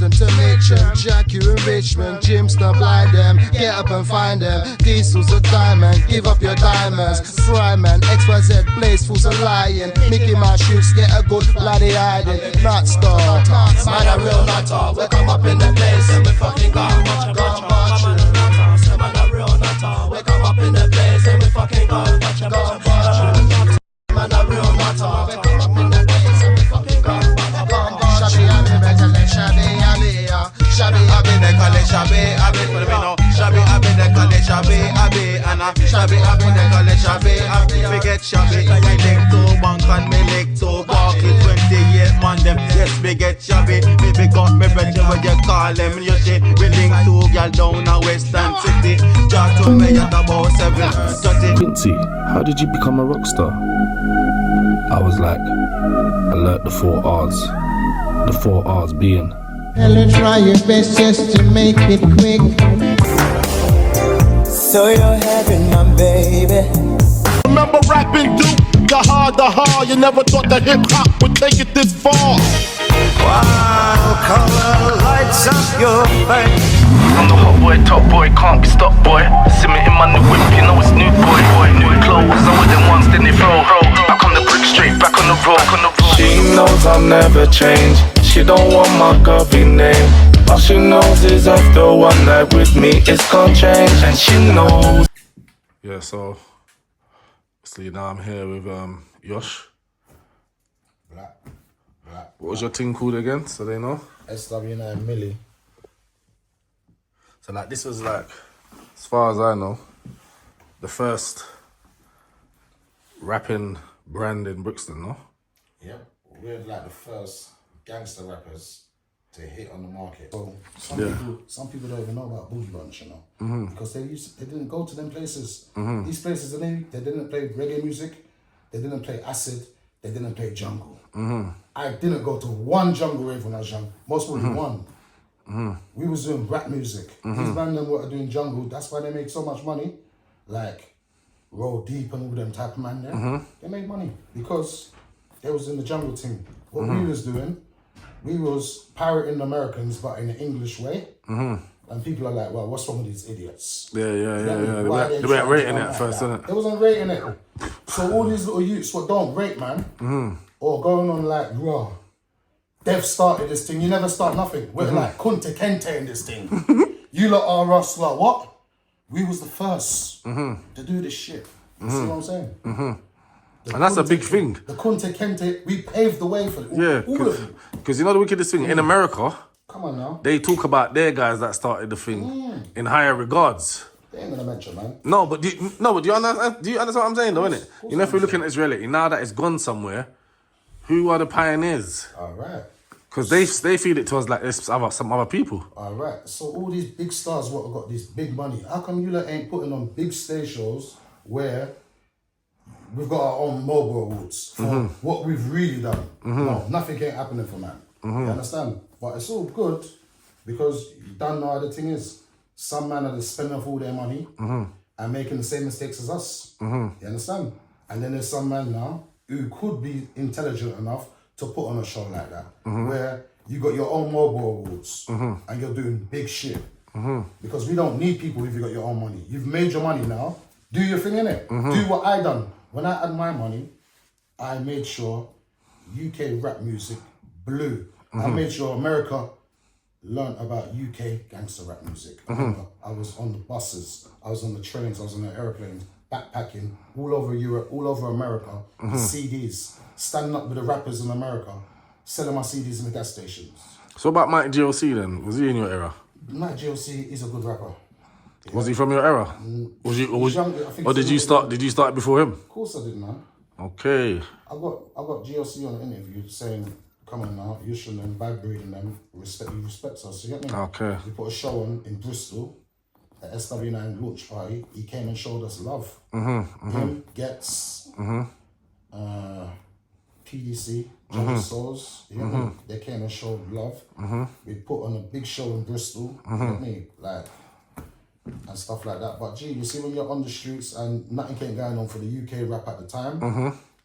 Brixton to Mitcham, Jack you in Richmond, Jim's to blind them, get up and find them. Diesel's a diamond, give up your diamonds. Fryman, XYZ, Blaze fools are lying. Mickey Mouse shoots, get a good bloody hiding. Not star, man a real nutter. We come up in the place and we fucking gone watch. Man a real nutter. We come up in the place and we fucking gone watch. Man a real nutter. We come up in the place and we fucking gone watch. Shabby Abby, better let Shabby Abby. Shabby Abby, they call it Shabby Abby. For the know, Shabby Abby, they call it Shabby Abby. And Shabby Abby, they call it Shabby Abby. We get Shabby, we lick to bank and me lick to Barkley. 28 man them, yes we get Shabby. Me big up me brother when you call them. You see, we link to girl down at Western City. Jack told me at about 7:30. Quincy, how did you become a rock star? I was like, I learnt the 4 R's. The 4 R's being, Hello, try your best just to make it quick. So you're having my baby. Remember rapping Duke, the hard, you never thought that hip-hop would take it this far. Wow, color lights up your face. I'm the hot boy, top boy, can't be stopped boy. See me in my new whip, you know it's new boy. New clothes, I'm with them once, then they throw. Back on the brick straight, back on the road. she knows I'll never change. She don't want my girly name. All she knows is after one night with me, it's gonna change. And she knows. Yeah, so obviously now I'm here with Yosh. Black. What was your thing called again, so they know? SW9 Millie. So like this was like, as far as I know, the first rapping brand in Brixton, no? Yep. We're like the first gangster rappers to hit on the market. So some people don't even know about Boogie Bunch, you know, because they didn't go to them places. These places they didn't play reggae music, they didn't play acid, they didn't play jungle. I didn't go to one jungle rave when I was young. Most probably one. We was doing rap music. These bands were doing jungle. That's why they made so much money. Like Roll Deep and all them type of man there. They made money because they was in the jungle thing. What we was doing, we was pirating Americans, but in an English way. And people are like, well, what's wrong with these idiots? Yeah. They weren't rating it at first, didn't it? They wasn't rating it. So all these little youths what don't rate, man, or going on like, raw. They've started this thing. You never start nothing. We're like Kunta Kente in this thing. You lot are us, like, what? We was the first to do this shit. You see what I'm saying? And that's a big thing. The Kunta Kente, we paved the way for it. All of them. Because you know the wickedest thing, in America, come on now, they talk about their guys that started the thing in higher regards. They ain't gonna mention, man. No, but do you understand what I'm saying, though, innit? You know, if we look at this reality, now that it's gone somewhere, who are the pioneers? All right. Because they feed it to us like there's some other people. All right. So all these big stars what have got this big money, how come you lot ain't putting on big stage shows where we've got our own mobile awards for what we've really done? No, nothing ain't happening for man. You understand? But it's all good because you don't know how the thing is. Some man are spending off all their money and making the same mistakes as us. You understand? And then there's some man now who could be intelligent enough to put on a show like that, where you got your own mobile awards and you're doing big shit. Because we don't need people if you got your own money. You've made your money now. Do your thing, innit? Do what I done. When I had my money, I made sure UK rap music blew. I made sure America learned about UK gangster rap music. I was on the buses, I was on the trains, I was on the airplanes, backpacking all over Europe, all over America, CDs, standing up with the rappers in America, selling my CDs in the gas stations. So about Mike GLC then, was he in your era? Mike GLC is a good rapper. Yeah. Was he from your era? Did you start before him? Of course I did, man. Okay. I got GLC on an interview saying, come on now, you shouldn't bad breeding them, he respects us, you get me? Okay. We put a show on in Bristol, at SW9 launch party, he came and showed us love. Him, Gets, PDC, Johnny Souls, you get me? They came and showed love. We put on a big show in Bristol, you get me? Like, and stuff like that. But gee, you see when you're on the streets and nothing came going on for the UK rap at the time,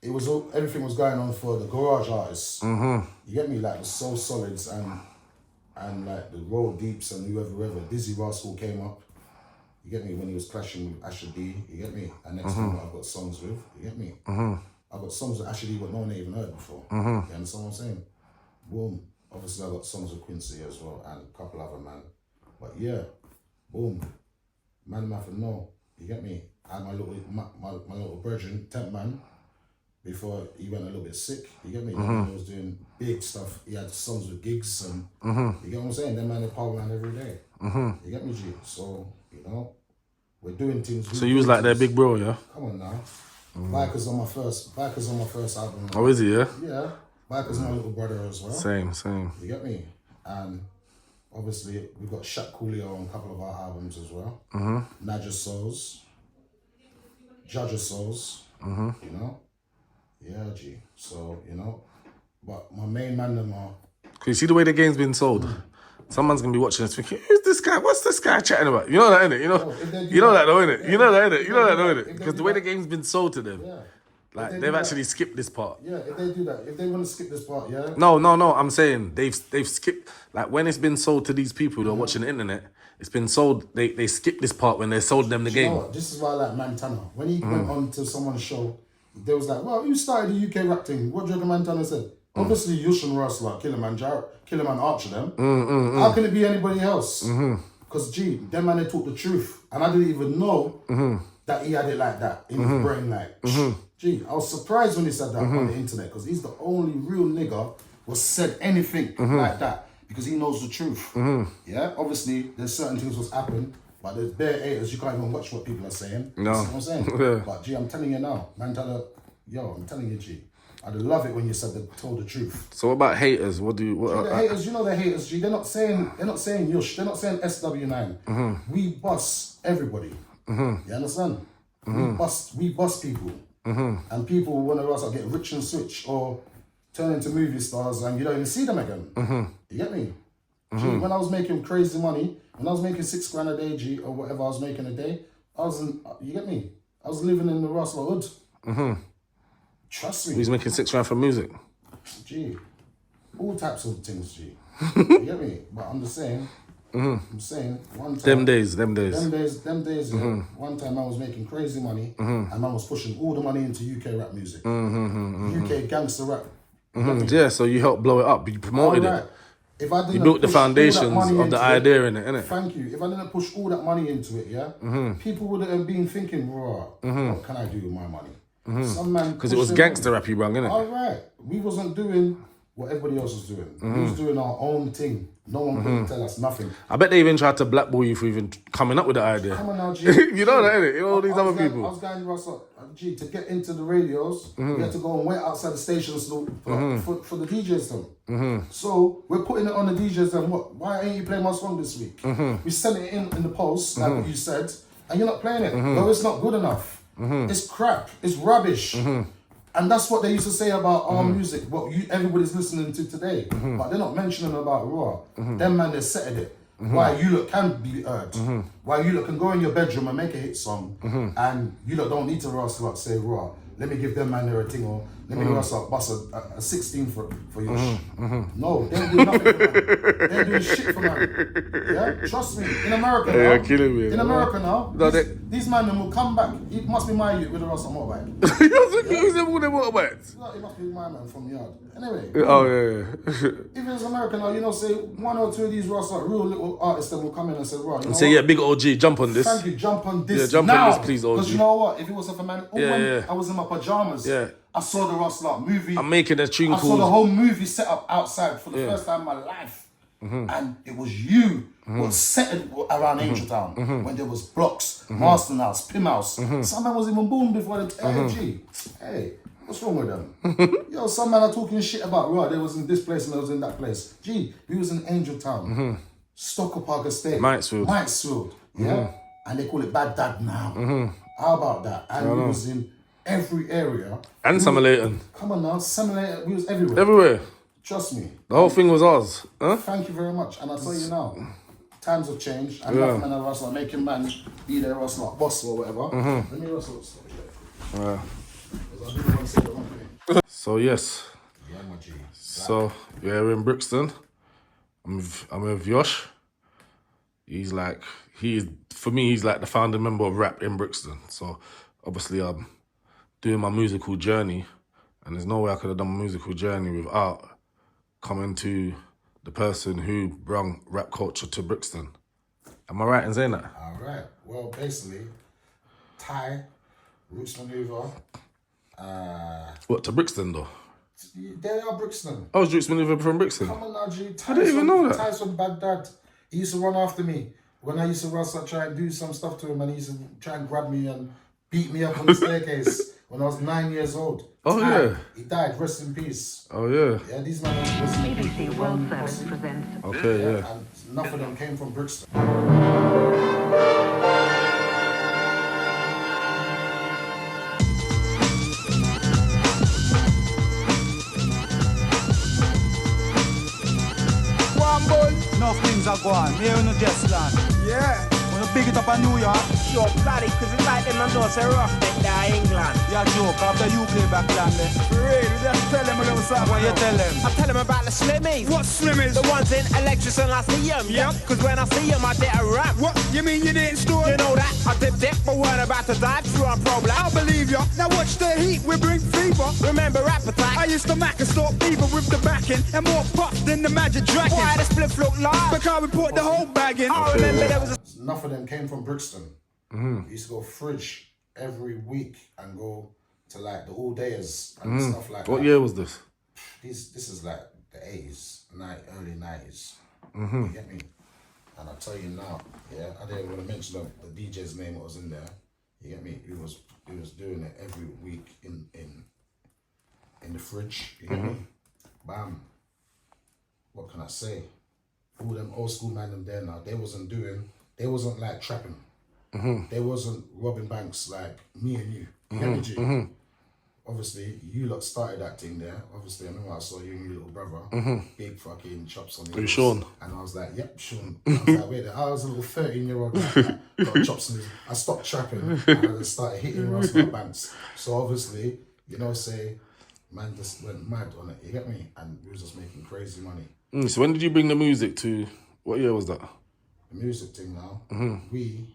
it was everything was going on for the garage artists. You get me? Like the Soul Solids and and like the Roll Deeps and whoever, Dizzy Rascal came up. You get me? When he was clashing with Asher D, you get me? And next time I've got songs with, you get me? I've got songs with Asher D what no one even heard before. You understand what I'm saying? Boom. Obviously I got songs with Quincy as well and a couple other man. But yeah, boom. Man have to know. You get me? I had my little brethren, Temp Man, before he went a little bit sick. You get me? He was doing big stuff. He had songs with gigs and you get what I'm saying? Them man they power man every day. You get me, G? So, you know, we're doing things. So you was like their big bro, yeah? Come on now. Biker's on my first album. Oh, is he, yeah? Yeah. Biker's my little brother as well. Same. You get me? And obviously we've got Shaq Coolio on a couple of our albums as well. Nadja Souls. Judge of Souls. You know? Yeah, G. So, you know. But my main man them are. Cause you see the way the game's been sold. Someone's gonna be watching this thinking, who's this guy? What's this guy chatting about? You know that, innit? You know that though, innit? You know that, innit? You know that though, innit? Because the way the game's been sold to them, like they've actually skipped this part. Yeah, if they do that, if they want to skip this part, yeah. No. I'm saying they've skipped, like when it's been sold to these people that are watching the internet, it's been sold. They skip this part when they sold them the game. You know what? This is why I like Montana. When he went on to someone's show, they was like, "Well, who started the UK rap thing?" What do you reckon Montana said? Obviously, Yushin Rustler, Killerman Archer them. How can it be anybody else? Because, gee, them man, they talk the truth. And I didn't even know that he had it like that in his brain. Like, gee, I was surprised when he said that on the internet because he's the only real nigga who said anything like that because he knows the truth. Yeah, obviously, there's certain things what's happened, but there's bare haters. You can't even watch what people are saying. No. You know what I'm saying? But, gee, I'm telling you now, man, I'm telling you, G. I'd love it when you said they told the truth. So what about haters? What do you? The haters, you know the haters, G. They're not saying Yush. They're not saying SW9. We bust everybody. You understand? We bust people. And people want to us get rich and switch or turn into movie stars, and you don't even see them again. You get me? G, when I was making crazy money, when I was making $6 grand a day, G, or whatever I was making a day, you get me? I was living in the Rustler hood. Trust me. He's making $6 grand from music. Gee, all types of things, G. You get me? But I'm just saying. I'm saying one time. Them days. Yeah, one time I was making crazy money, and I was pushing all the money into UK rap music, UK gangster rap. Yeah, so you helped blow it up. You promoted it. If I didn't, you built the foundations of the idea in it, innit? Thank you. If I didn't push all that money into it, yeah, people would have been thinking, what can I do with my money? Some man, because it was gangster rap you brung, innit? All right, we wasn't doing what everybody else was doing. We was doing our own thing. No one could tell us nothing. I bet they even tried to blackball you for even coming up with the idea. Come on now, G. You know that, innit? You know all these other people. I was going to Russell, G, to get into the radios, we had to go and wait outside the stations for the DJs them. So we're putting it on the DJs them. Why ain't you playing my song this week? We sent it in the post, like what you said, and you're not playing it. No, it's not good enough. It's crap. It's rubbish. And that's what they used to say about our music, what everybody's listening to today. But they're not mentioning about Raw. Them man, they settled it. Why you lot can be heard. Why you lot can go in your bedroom and make a hit song, and you lot don't need to rustle up, say Raw. Let me give them man there a thing, or let me rustle up, bust a 16 for you. No, they don't do nothing for man. They ain't doing shit for man. Yeah, trust me. In America now, you're killing me. In America now, these man will come back. It must be my youth with a rustle motorbike. Who's them all them motorbikes? It must be my man from the yard. Anyway. Oh yeah. If it's America now, you know, say one or two of these rustle real little artists that will come in and say, right, you know say, yeah, big OG, jump on this. Thank you, jump on this. Yeah, jump now. on this, please, OG. Because you know what? If it was a man, I was in my pajamas. Yeah. I saw the Rustler movie. I'm making a tune I saw the whole movie set up outside for the first time in my life. And it was you who was set around Angel Town when there was Blocks, Marston House, Pim House. Some man was even born before the AFG. Hey, what's wrong with them? Yo, some man are talking shit about, right, they was in this place and they was in that place. Gee, we was in Angel Town, Stocker Park Estate, Mitesfield, yeah? And they call it Bad Dad now. How about that? And we was in every area. And Summerlayton. Come on now, Summerlayton, we was everywhere. Everywhere. Trust me. The whole thing was ours. Huh? Thank you very much. And I tell you now, times have changed. And nothing man of us like making man be there us like boss or whatever. Let me rustle. So yes. Yeah, my G. So yeah, we're in Brixton. I'm with Yosh. He's like, for me, he's like the founding member of rap in Brixton. So obviously I'm doing my musical journey, and there's no way I could have done my musical journey without coming to the person who brought rap culture to Brixton. Am I right in saying that? All right. Well, basically, Ty, Roots Maneuver. What, to Brixton though? They are Brixton. I was Roots Maneuver from Brixton. Come on now, G. I didn't even know that. Ty's from Baghdad. He used to run after me. When I used to try and do some stuff to him, and he used to try and grab me and beat me up on the staircase when I was 9 years old. Oh, Ty, yeah. He died. Rest in peace. Oh, yeah. Yeah, these men are BBC World Service presents. Okay, yeah. And enough of them came from Brixton. Enough things are going. Here in the just land. Yeah. When you big it up in New York. Sure, bloody, because it's like them and know say rough it there England. Yeah, joke. After UK backland there. For real, you just tell them a little something. What you tell them? I tell them about the Slimmies. What Slimmies? The ones in Electric and I see them. Yep. Because when I see them, I did a rap. What? You mean you didn't store? You know that? I did dip, but weren't about to dive through on problem. I believe ya. Now watch the heat, we bring fever. Remember Rap Attack? I used to mac and stalk fever with the backing and more pop than the Magic Dragon. Why the split look large? Because we put the whole bag in. I remember there was a... Enough of them came from Brixton. We used to go fridge every week and go to like the all dayers and stuff like that. What year was this? This is like the 80s, early 90s. You get me? And I tell you now, yeah, I didn't want to mention the DJ's name that was in there. You get me? He was doing it every week in the fridge. You get me? Bam. What can I say? All them old school man them there now, they wasn't like trapping. They wasn't robbing banks like me and you. You get me, G? Obviously, you lot started that thing there. Obviously, I remember I saw you and your little brother, big fucking chops on his. Sean? And I was like, yep, Sean. I was like, wait, I was a little 13-year-old guy, got chops on his. I stopped trapping and I just started hitting Roscoe banks. So obviously, man just went mad on it. You get me? And we was just making crazy money. So when did you bring the music to, what year was that? The music thing now, we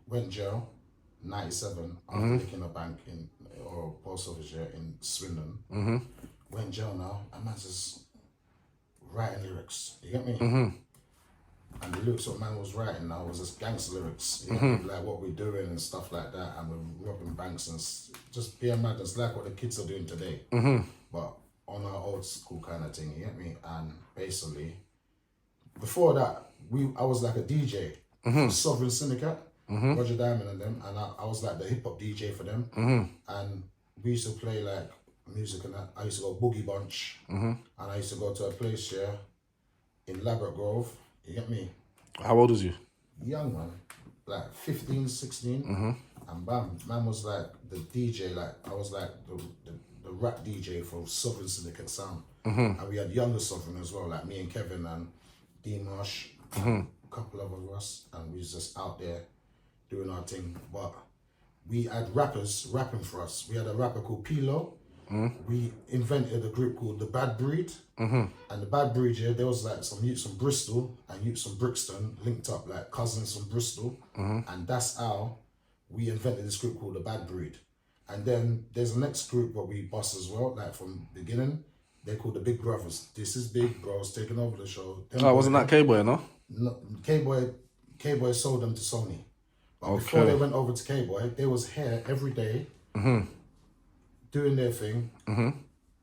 went jail, 97, after making a bank or post office here in Swindon. Went jail now, and man's just writing lyrics. You get me? And the lyrics what man was writing now was just gangster lyrics. You get me? Like what we're doing and stuff like that, and we're robbing banks and just being mad. It's like what the kids are doing today, but on our old school kind of thing. You get me? And basically, before that, I was like a DJ for Sovereign Syndicate. Roger Diamond and them, and I was like the hip hop DJ for them, and we used to play like music and that. I used to go Boogie Bunch, and I used to go to a place here in Labrador Grove. You get me? How old was you? Young man, like 15, 16, and bam, man was like the DJ. Like I was like the rap DJ for Sovereign Syndicate Sound, and we had younger Sovereign as well, like me and Kevin and Dean Marsh, a couple of us, and we was just out there doing our thing. But we had rappers rapping for us. We had a rapper called Pilo. We invented a group called The Bad Breed. And The Bad Breed, yeah, there was like some youths from Bristol and youths from Brixton linked up, like cousins from Bristol. And that's how we invented this group called The Bad Breed. And then there's the next group that we bust as well, like from the beginning. They're called the Big Brothers. This is Big Bros taking over the show. Wasn't that K-Boy, no? No, K-Boy sold them to Sony. But before they went over to K-Boy, they was here every day, doing their thing,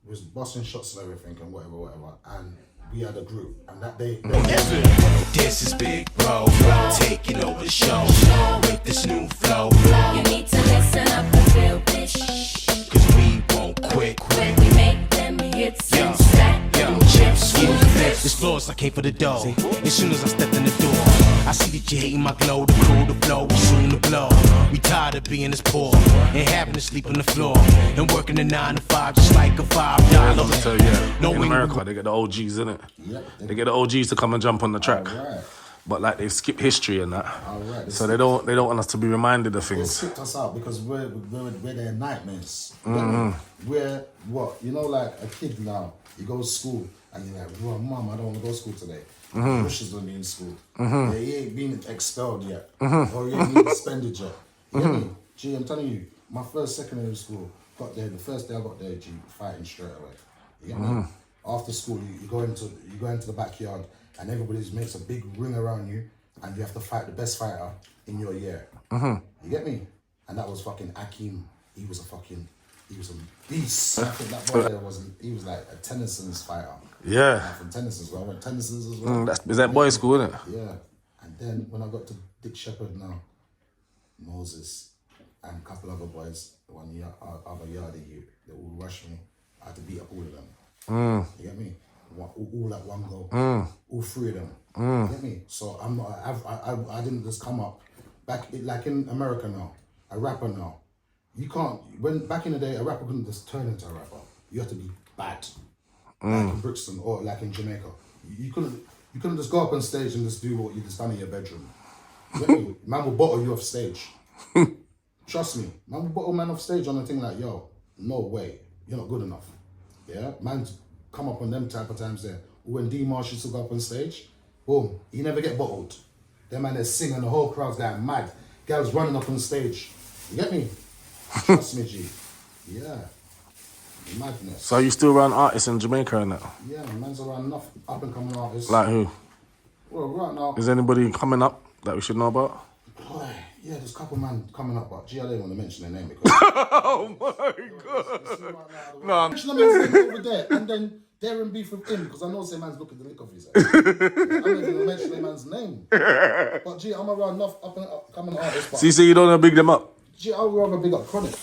was busting shots and everything and whatever. And we had a group, and that day... This is Big Bro, taking over the show with this new flow. You need to listen up and feel this. Cause we won't quit. We make them hits and stack them chips. This floor's I came for the dough. As soon as I stepped in the door, I see that you hating my glow. The crew, the flow, we soon to blow. We tired of being this poor and having to sleep on the floor and working the 9 to 5 just like a $5. So yeah, in America they get the OGs, innit? Yep. They get the OGs to come and jump on the track. Right. But like they skip history and that. Right. So they don't want us to be reminded of They things. skipped us out because we're their nightmares. We're what? You know, like a kid now, you go to school and you're like, well, Mom, I don't want to go to school today. He wishes on me in school. Yeah, he ain't been expelled yet. Or he ain't been suspended yet. You get me? Gee, I'm telling you, my first secondary school, got there, the first day I got there, G, fighting straight away. You get me? After school, you go into the backyard and everybody makes a big ring around you and you have to fight the best fighter in your year. You get me? And that was fucking Akeem. He was a beast. I think that boy there he was like a Tennyson's fighter. Yeah. From Tennyson's, I went Tennyson's as well. Is that boys' school, isn't it? Yeah. And then when I got to Dick Shepherd now, Moses and a couple other boys, other yardie youth, they all rushed me. I had to beat up all of them. You get me? All at one go. All three of them. You get me? So I didn't just come up. Like in America now, a rapper now, you can't, back in the day, a rapper couldn't just turn into a rapper. You have to be bad. Like in Brixton or like in Jamaica. You couldn't just go up on stage and just do what you just done in your bedroom. You get me? Man will bottle you off stage. Trust me. Man will bottle man off stage on a thing like, yo, no way. You're not good enough. Yeah? Man's come up on them type of times there. When D Marsh used to go up on stage, boom, he never get bottled. Them man, they're singing, the whole crowd's going mad. Girls running up on stage. You get me? Trust me, G. Yeah. Madness. So you still run artists in Jamaica and that? Yeah, man's around enough up and coming artists. Like who? Well, right now. Is anybody coming up that we should know about? Boy, yeah, there's a couple man coming up, but G, I don't want to mention their name because. Oh my God. No, I'm mention the man's name over there, and then they're in beef with him because I know say man's looking the lick of his head. I'm not even gonna mention the man's name. But G, I'm around enough up and coming artists. So you say you don't want to big them up? G, I'll rather big up Chronic.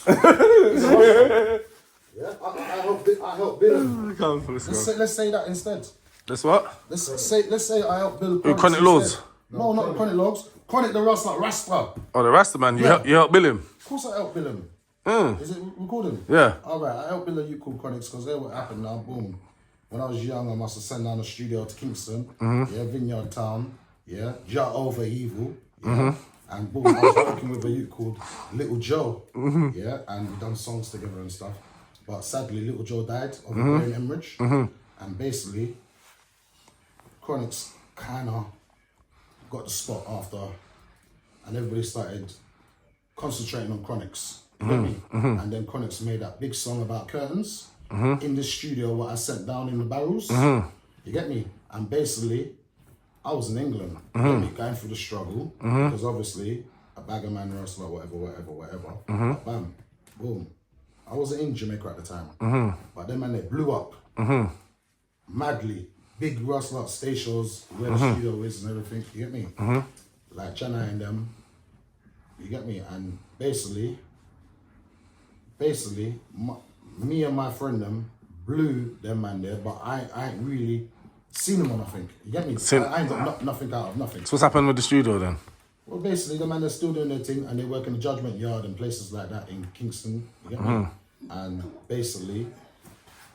Yeah, I help build. Let's say that instead. Let's what? Let's say I help build. Chronic Laws? No, not Chronic Laws. Chronic the Rasta. Oh, the Rasta man. You help build him? Of course I help build him. Is it recording? Yeah. Alright, I help build a youth called Chronics because they what happened now, boom. When I was young, I must have sent down the studio to Kingston, yeah, Vineyard Town, yeah, Jah Over Evil, yeah. And boom, I was working with a youth called Little Joe, yeah, and we done songs together and stuff. But sadly, Little Joe died of a brain hemorrhage, and basically, Chronics kind of got the spot after, and everybody started concentrating on Chronics, you get me? And then Chronics made that big song about curtains in the studio, what I sent down in the barrels, you get me? And basically, I was in England, you get me, going through the struggle, because obviously, a bag of man wrestler, whatever, but bam, boom. I wasn't in Jamaica at the time, but then man, they blew up madly. Big wrestler stage shows where the studio is and everything, you get me? Like China and them, you get me? And basically, me and my friend them blew them man there, but I ain't really seen them or nothing, you get me? I ain't got nothing out of nothing. So what's happened with the studio then? Well, basically, the man are still doing their thing and they work in the Judgment Yard and places like that in Kingston, you get me? And basically,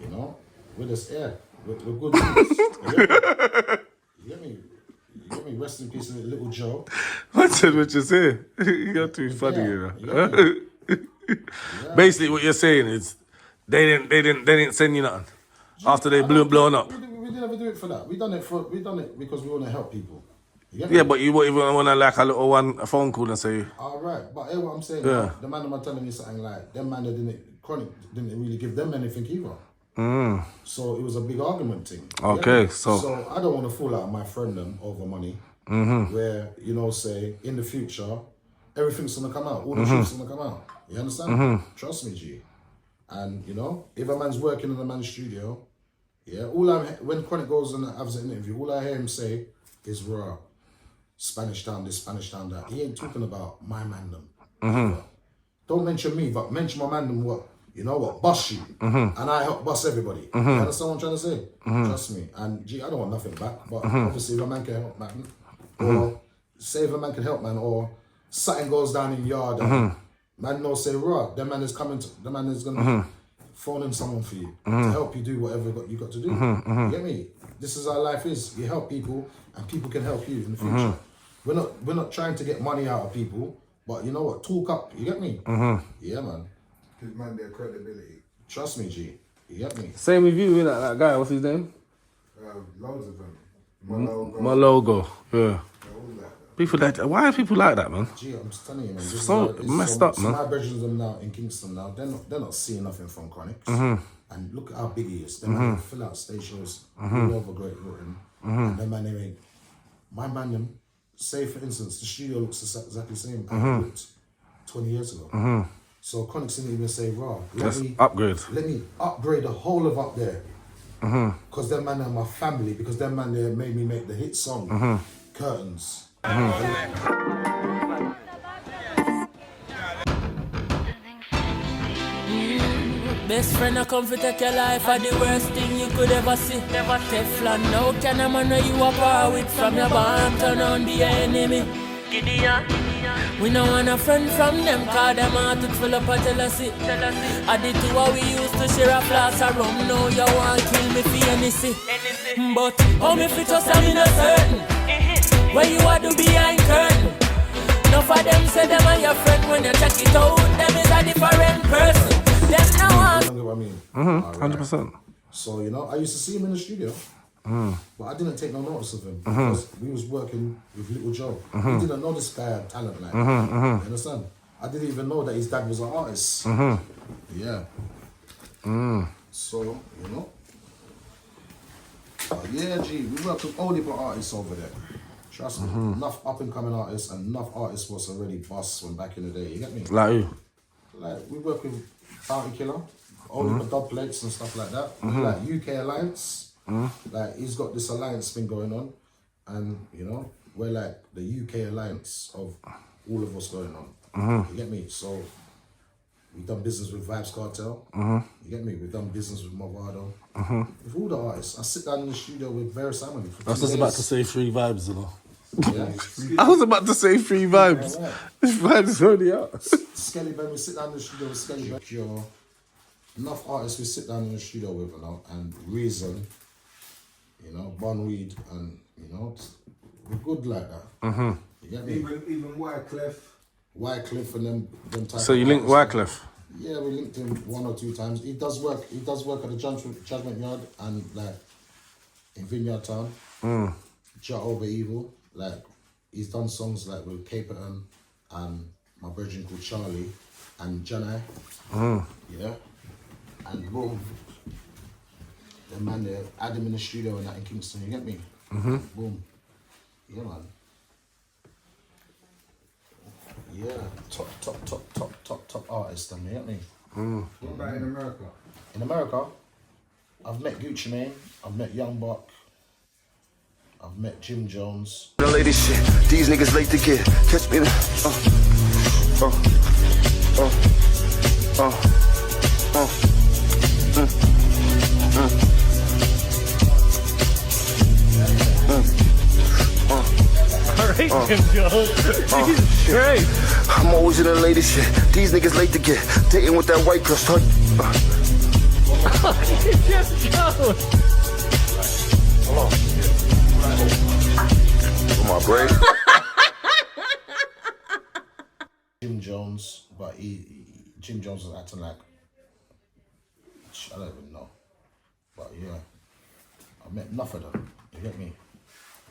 you know, we're just here. We're good dudes. You get me? You get me? Rest in peace, Little Joe. What you say? You're too funny, you know. Basically, what you're saying is they didn't send you nothing after they blown up. We didn't ever do it for that. We done it because we want to help people. Yeah, but you won't even want to like a phone call and say. All right, but hear what I'm saying. Yeah. The man are telling me something like them man Chronic didn't really give them anything either. So it was a big argument thing. Okay, so I don't want to fall out with my friend them over money. Where, you know, say in the future, everything's gonna come out. All the truth's gonna come out. You understand? Trust me, G. And you know, if a man's working in a man's studio, yeah, when Chronic goes and has an interview, all I hear him say is raw. Spanish town this, Spanish town that. He ain't talking about my man them. Don't mention me, but mention my man them what. You know what, bust you, and I help bust everybody. You understand what I'm trying to say? Trust me. And G, I don't want nothing back, but obviously if a man can help man, or say if a man can help man, or something goes down in yard, and man knows say, right, the man is coming, the man is gonna phone in someone for you to help you do whatever you got to do. You get me? This is how life is. You help people, and people can help you in the future. We're not trying to get money out of people, but you know what? Talk up. You get me? Yeah, man. Give man their credibility. Trust me, G. You get me? Same with you, that guy. What's his name? Loads of them. My logo. Yeah. People why are people like that, man? Gee, I'm just telling you, man. This So is messed up, so man. my brethren them now in Kingston now, they're not seeing nothing from Chronics. And look at how big he is. Them man fill out stage shows all over Great Britain. And them man, they my man them, say for instance, the studio looks exactly the same as it looked 20 years ago. So Chronics didn't even say, raw, let me upgrade the whole of up there. Because them man are my family, because them man there made me make the hit song, Curtains. Best friend I come to take your life are the worst thing you could ever see. Never Teflon, no can a man know you are power with from your barn, turn on the enemy. Gideon. We no want a friend from them, cause them heart it full up of jealousy. I did two what we used to share a glass of rum, now you want kill me for anything. But how me fit us I'm in a certain where you are to behind curtain. Enough of them say them are your friend, when you check it out, them is a different person. Them now want. You know what I mean? 100%. So, you know, I used to see him in the studio, but I didn't take no notice of him because we was working with Little Joe. We didn't know this guy had talent like that. You understand? I didn't even know that his dad was an artist. Yeah. So, you know. Yeah, G, we work with only but artists over there. Trust me. Enough up and coming artists and enough artists was already boss from back in the day. You get me? Like who? Like, we work with Bounty Killer, only for dub plates and stuff like that. Like UK Alliance, like he's got this alliance thing going on, and you know we're like the UK alliance of all of us going on. You get me? So we've done business with Vibes Cartel. You get me? We've done business with Movado. With all the artists, I sit down in the studio with Vera Simon. I was just about to say Free Vibes, you know. Yeah. I was about to say Free Vibes. Yeah, right. This Vibes is already out. Skelly Ben, we sit down in the studio with Skelly Ben. You're enough artists we sit down in the studio with, you know, and Reason, you know, Bon Weed, and you know, we're good like that. You get me? Even Wycliffe and them type. So you linked Wycliffe? Yeah, we linked him 1 or 2 times. He does work at the Judgment Yard and like in Vineyard Town. Jot Over Evil. Like he's done songs like with Caperton and my brethren called Charlie and Janai. Yeah. And boom. The man there, had him in the studio and that in Kingston, you get me? Boom. Yeah, man. Yeah, top artist, you get me? What about in America? In America, I've met Gucci Mane, I've met Young Buck, I've met Jim Jones. The lady shit, these niggas late to get. Catch me in Alright, Jim Jones. Jesus Christ. I'm always in the lady shit. These niggas late to get. Dating with that white girl. Jim Jones. My brain. Jim Jones, but Jim Jones was acting like, I don't even know. But yeah, I met enough of them. You get me?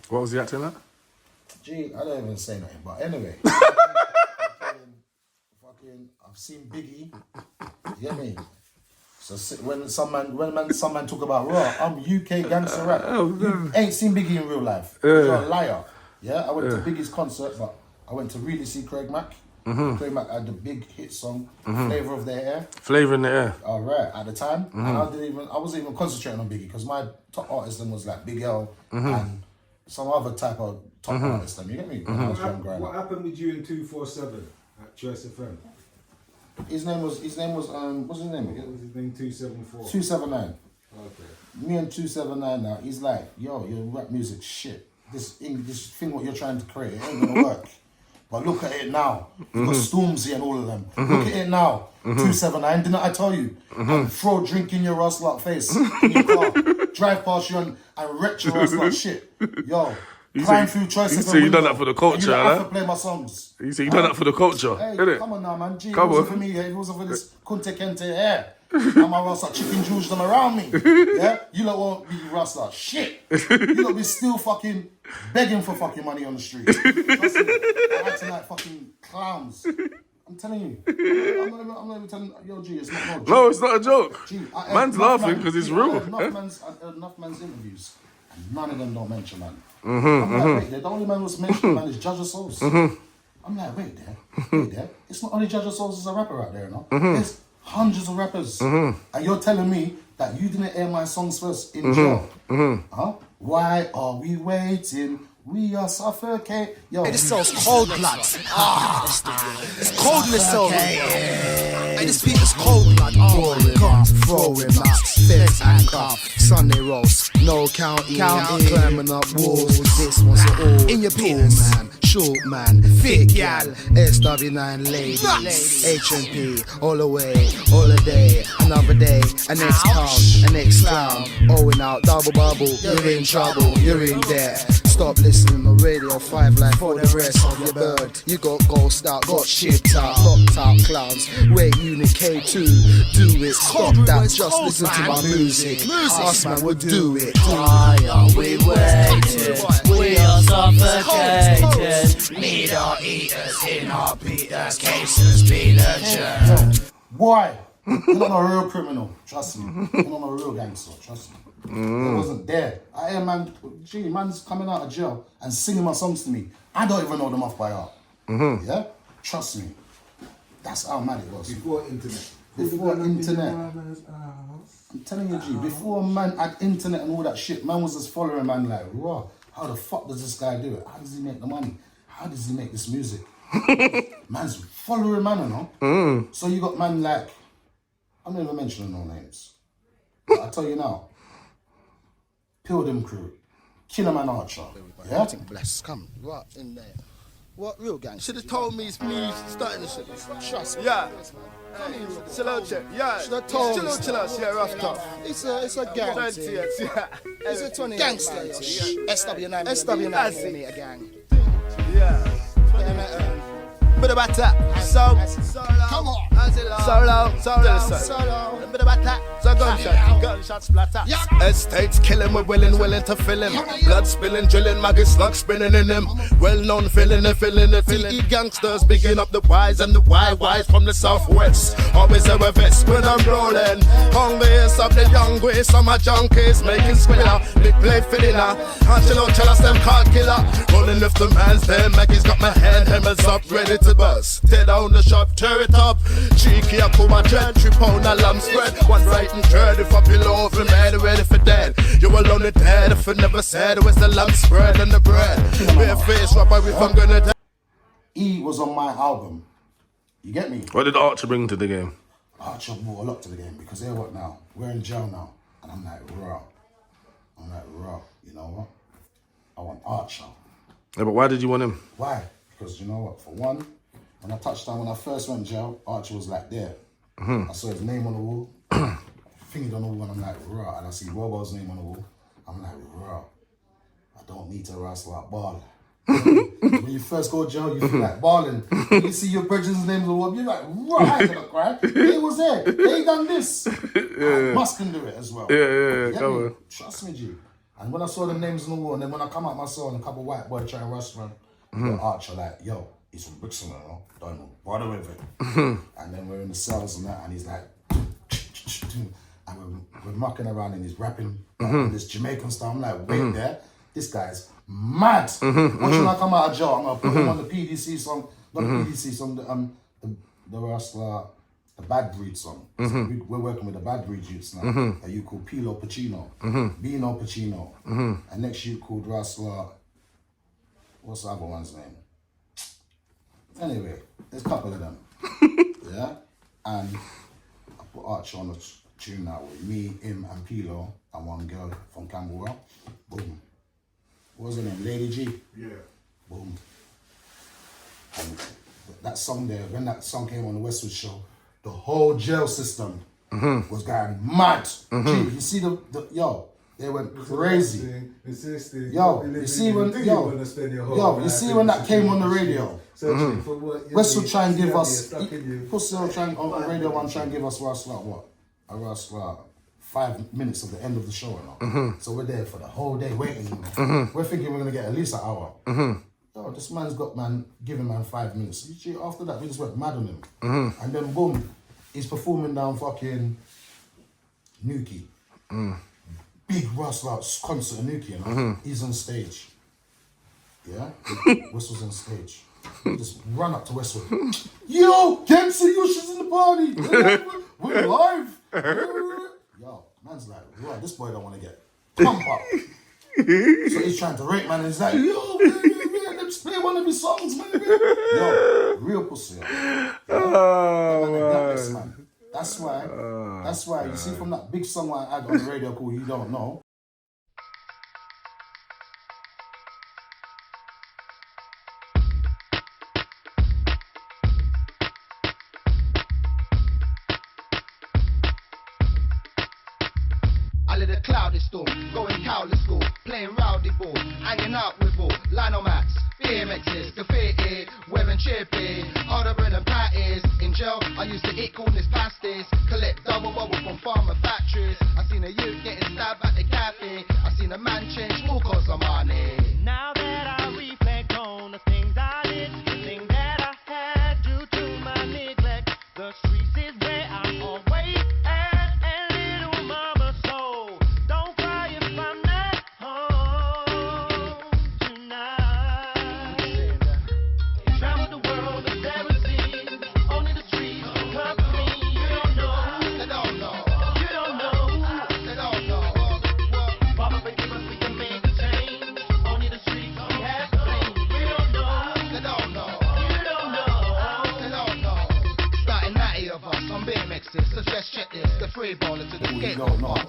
What was he acting like? Gee, I don't even say nothing. But anyway, I've seen Biggie. You get me? So when some man talk about raw, I'm UK gangster rap. You ain't seen Biggie in real life. You're a liar. Yeah, I went to Biggie's concert, but I went to really see Craig Mack. Craig Mack had the big hit song, Flavor of the Air. Flavor in the Air. All right, at the time, and I wasn't even concentrating on Biggie because my top artist then was like Big L and some other type of top artist. Then you get me? What happened with you in 247 at Choice FM? His name was what's his name again? What was his name? 274. 279. Okay. Me and 279 now. He's like, yo, your rap music shit. This thing what you're trying to create, it ain't gonna work. But look at it now. You got Stormzy and all of them. Look at it now. 279, didn't I tell you? And throw drink in your ass like face in your car. Drive past you and wreck your ass like shit. Yo, climb through choices. You say you done that for the culture, you have huh? to play my songs. You say you done that for the culture, Hey, innit? come on now, man. Gee, Come if it wasn't on. for me, if it wasn't for this Kunte Kente hair, I'm a Rasta chicken juice them around me. Yeah? You lot won't be Rasta. Shit. You lot be still fucking begging for fucking money on the street. Trust me. I'm acting like fucking clowns. I'm telling you. I'm not even telling yo, G, it's not no joke. No, it's not a joke. Gee, Man's laughing because it's real. I heard enough man's interviews, and none of them don't mention man. I'm like, wait there, the only man who's mentioned man is Judge of Souls. I'm like, wait there. It's not only Judge of Souls as a rapper out there, no? There's hundreds of rappers. And you're telling me that you didn't air my songs first in jail. Huh? Why are we waiting? We are suffocating. Yo, hey, this cell's cold, blood. It's cold in this cell. Hey, this beat is cold, blood. Throwing nuts, feds and cuff, Sunday roast, no counting, climbing up walls. This one's all in your penis, man, short man, thick gal, SW9 ladies, HNP, all the way, all the day, another day, a next count, a next clown, owing out, double bubble, you're in trouble, you're in there. Stop listening to Radio 5 like for the rest of your bird. You got ghost out, got shipped out, locked out clowns. Wait, Unit K2, do it. Stop that, just listen to my music. Us man will do it. Why are we waiting? We are suffocating. Needle eaters in our beaters, cases be legend. Why? You're not a real criminal, trust me. You're not a real gangster, trust me. I wasn't there. I hear man, man's coming out of jail and singing my songs to me. I don't even know them off by heart. Yeah? Trust me. That's how mad it was. Before internet. I'm telling you, G, before man had internet and all that shit, man was just following man like, raw. How the fuck does this guy do it? How does he make the money? How does he make this music? Man's following man, you know? So you got man like, I'm not even mentioning no names. But I tell you now, Pilgrim Crew, Killerman Archer. Yeah? Bless, come, right in there. What real gang? Should have told me it's me starting the shit. Trust me. Yeah. Chill out, check. Yeah. Should have told me. Chill out, yeah, rough tough. It's a gang. 20 years, yeah. It's a 20 gangster. SW9 SW9 a gang. Yeah. Bit about that. So come on. Solo. Bit about that. So gunshot splatter. Estates killing, we're willing to fill him. Blood spilling, drilling, maggot slug spinning in him. Well known, feeling it. TE gangsters bigging up the Y's and the YYs from the southwest. Always have a vest when I'm rolling. Hungry up the young way, some my junkies making squiller. Big play filling out. Angelo tell us them car killer. Rolling lift the man's there, Maggie's got my hand hammers up, ready to bust. Dead on the shop, tear it up. Cheeky, I pull my dread, 3 pound a lamb spread. One right and third, if I below, if I'm mad, ready for dead. You alone the dead, if I never said, where's the lamb spread and the bread? Bare face, rapper, if I'm gonna die. E was on my album. You get me? What did Archer bring to the game? Archer brought a lot to the game because they're what now? We're in jail now. And I'm like, raw. You know what? I want Archer. Yeah, but why did you want him? Why? Because you know what? For one, when I first went jail, Archer was like there. I saw his name on the wall, fingered on the wall, and I'm like, raw. And I see Robo's name on the wall. I'm like, raw. I don't need to wrestle out ball. When you first go to jail, you feel like balling. When you see your brethren's names on the wall, you're like, raw, I ain't gonna cry. He was there. They done this. Musk can do it as well. Yeah, come on. Trust me, G. And when I saw the names on the wall, and then when I come out my cell and a couple of white boys trying to restaurant, Archer like, yo, he's from Brixton, you know? Don't know, bother with it. And then we're in the cells and that, and he's like, and we're mucking around and he's rapping this Jamaican style. I'm like, wait there, this guy's mad. Watch when I come out of jail, I'm gonna put him on the PDC song, not the PDC song, the wrestler, the Bad Breed song. So we're working with the Bad Breed youths now. A youth called Pilo Pacino, Bino Pacino, and next youth called wrestler, what's the other one's name? Anyway, there's a couple of them. Yeah? And I put Archer on a tune now with me, him, and Pilo, and one girl from Camberwell. Boom. What was her name? Lady G? Yeah. Boom. And that song there, when that song came on the Westwood show, the whole jail system was going mad. Gee, you see They went crazy. Insisting. Yo, you see when that came on the radio? West will try and give us. Pussy will try on the radio one try and give us what? Around 5 minutes of the end of the show, you know? So we're there for the whole day waiting. You know? We're thinking we're gonna get at least an hour. Yo, this man's got giving man 5 minutes. After that, we just went mad on him, and then boom, he's performing down fucking Nuki. Big Rustler concert in Nuki, you know? He's on stage. Yeah? Westwood's on stage. We just run up to Westwood. Yo, Dempsey Yush in the party. We're live. Yo, man's like, right, this boy don't want to get pump up. So he's trying to rate, man, and he's like, yo, man, let's play one of his songs, man. Yo, real pussy. Yeah? Man. That's why, you see from that big song I had on the radio called You Don't Know. I lit a cloudy storm, going cowley school, playing rowdy ball, hanging out with all, lino mats, BMXs, graffiti, wearing chippy, order bread and patties. In jail, I used to eat cornish pasties, collect double bubble from farmer factories. I seen a youth getting stabbed at the cafe. I seen a man change all cause of money. Now that I reflect on the things I did, the things that I had due to my neglect, the streets is where I'm always at, and little mama soul, don't cry if I'm not home tonight. Traveled the world of 17, only the streets will cover me. You don't know, they don't know, you don't know, they don't know. Mama forgive us, we can make a change. Only the streets we have to blame. You don't know, They don't know, you don't know. they don't know. Starting 90 of us on BMXs, so just check this, the free baller to the skate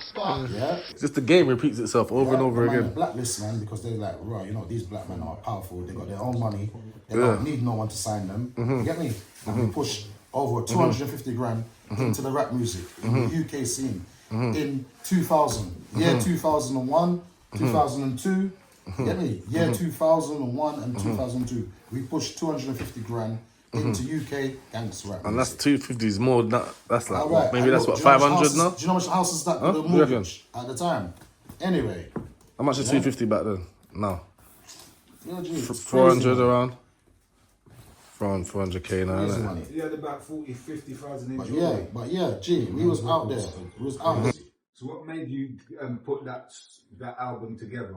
spot. Yeah? It's just the game repeats itself over and over again. Blacklist, man, because they're like, right, you know, these black men are powerful. They got their own money. They don't need no one to sign them. You get me? And we push over 250 grand into the rap music in the UK scene in 2000, year 2001, 2002. You get me? Year 2001 and 2002. We pushed 250 grand into UK gangster rap. And that's 250 is more than that. That's like, Alright, maybe and that's look, what, do you know 500 now? Do you know how much houses that Huh? the What do you reckon? mortgage at the time? Anyway. How much is 250 back then? No. Yeah, gee, it's 400 crazy, around? 400k now, Crazy innit? money. He had about 50,000 in But July. yeah, gee, we was out there. We was out. So what made you put that album together?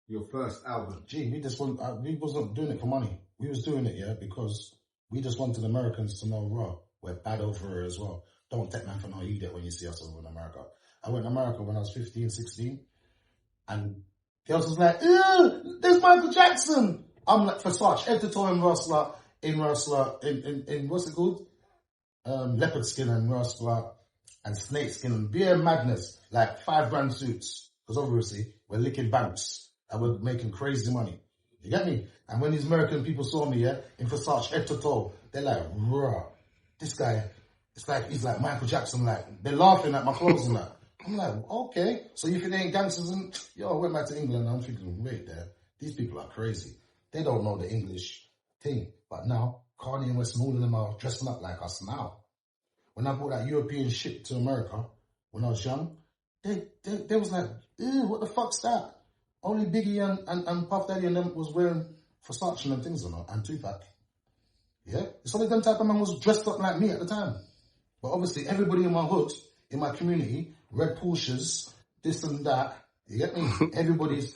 Your first album? Gee, we wasn't doing it for money. We was doing it, because we just wanted Americans to know, raw, we're bad over here as well. Don't take man for no idiot when you see us over in America. I went to America when I was 15, 16, and girls was like, ew, there's Michael Jackson. I'm like, Versace, head to toe in wrestler, in what's it called? Leopard skin and wrestler, and snake skin and beer madness, like 5 grand suits. Because obviously, we're licking banks and we're making crazy money. You get me? And when these American people saw me, in Versace, head to toe, they're like, raw, this guy, he's like Michael Jackson, like, they're laughing at my clothes and that. I'm like, okay, so you think they ain't gangsters? And I went back to England and I'm thinking, wait there, these people are crazy. They don't know the English thing. But now, Carney and West, all of them are dressing up like us now. When I brought that European shit to America, when I was young, they was like, ew, what the fuck's that? Only Biggie and Puff Daddy and them was wearing Versace and them things, and Tupac. Yeah? It's only them type of man was dressed up like me at the time. But obviously, everybody in my hood, in my community, red Porsches, this and that. You get me? Everybody's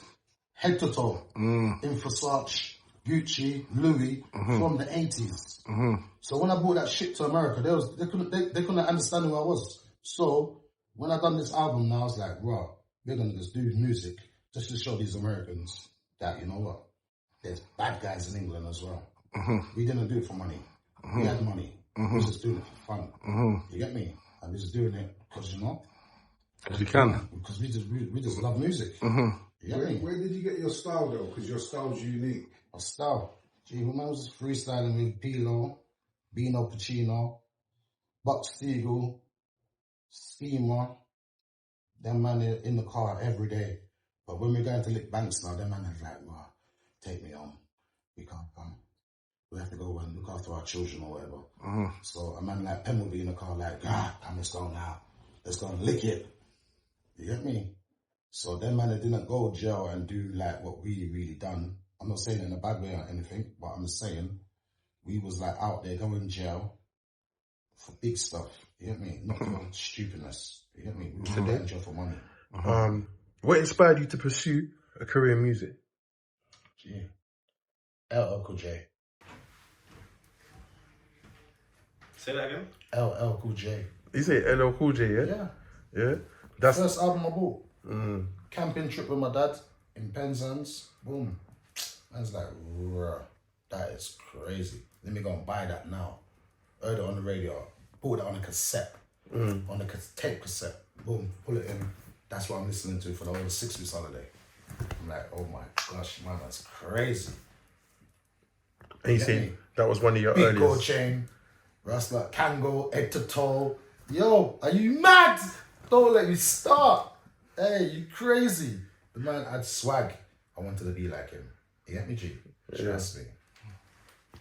head to toe in Versace, Gucci, Louis from the 80s. So when I brought that shit to America, they couldn't understand who I was. So when I done this album, now I was like, wow, we're gonna just do music just to show these Americans that, you know what, there's bad guys in England as well. We didn't do it for money. We had money. We was just doing it for fun. You get me? And we just doing it because, because you can. Because we just love music. You get me? Where did you get your style though? Because your style's unique. My style? Gee, when I was just freestyling with Pilo, Bino Pacino, Buck Steagle, Schema, them man are in the car every day. But when we're going to lick banks now, them man is like, well, take me home. We can't come. We have to go and look after our children or whatever. So a man like Pen will be in the car like, come, let's go now. Let's go and lick it. You get me? So them man that didn't go to jail and do like what we really done. I'm not saying it in a bad way or anything, but I'm saying we was like out there going to jail for big stuff. You get me? Not for stupidness. You get me? We was going in jail for money. What inspired you to pursue a career in music? Gee. LL Cool J. Say that again? LL Cool J. You say LL Cool J, yeah? Yeah. Yeah? That's first album I bought. Camping trip with my dad in Penzance. Boom. Man's like, that is crazy. Let me go and buy that now. Heard it on the radio. Bought it on a cassette. On a tape cassette. Boom. Pull it in. That's what I'm listening to for the whole 6 weeks holiday. I'm like, oh my gosh, man, that's crazy. And you say that was one of your Big earliest. gold chain. Rustler, Kango, head to toe. Yo, are you mad? Don't let me start. Hey, you crazy. The man had swag. I wanted to be like him. You get me, G? Trust me.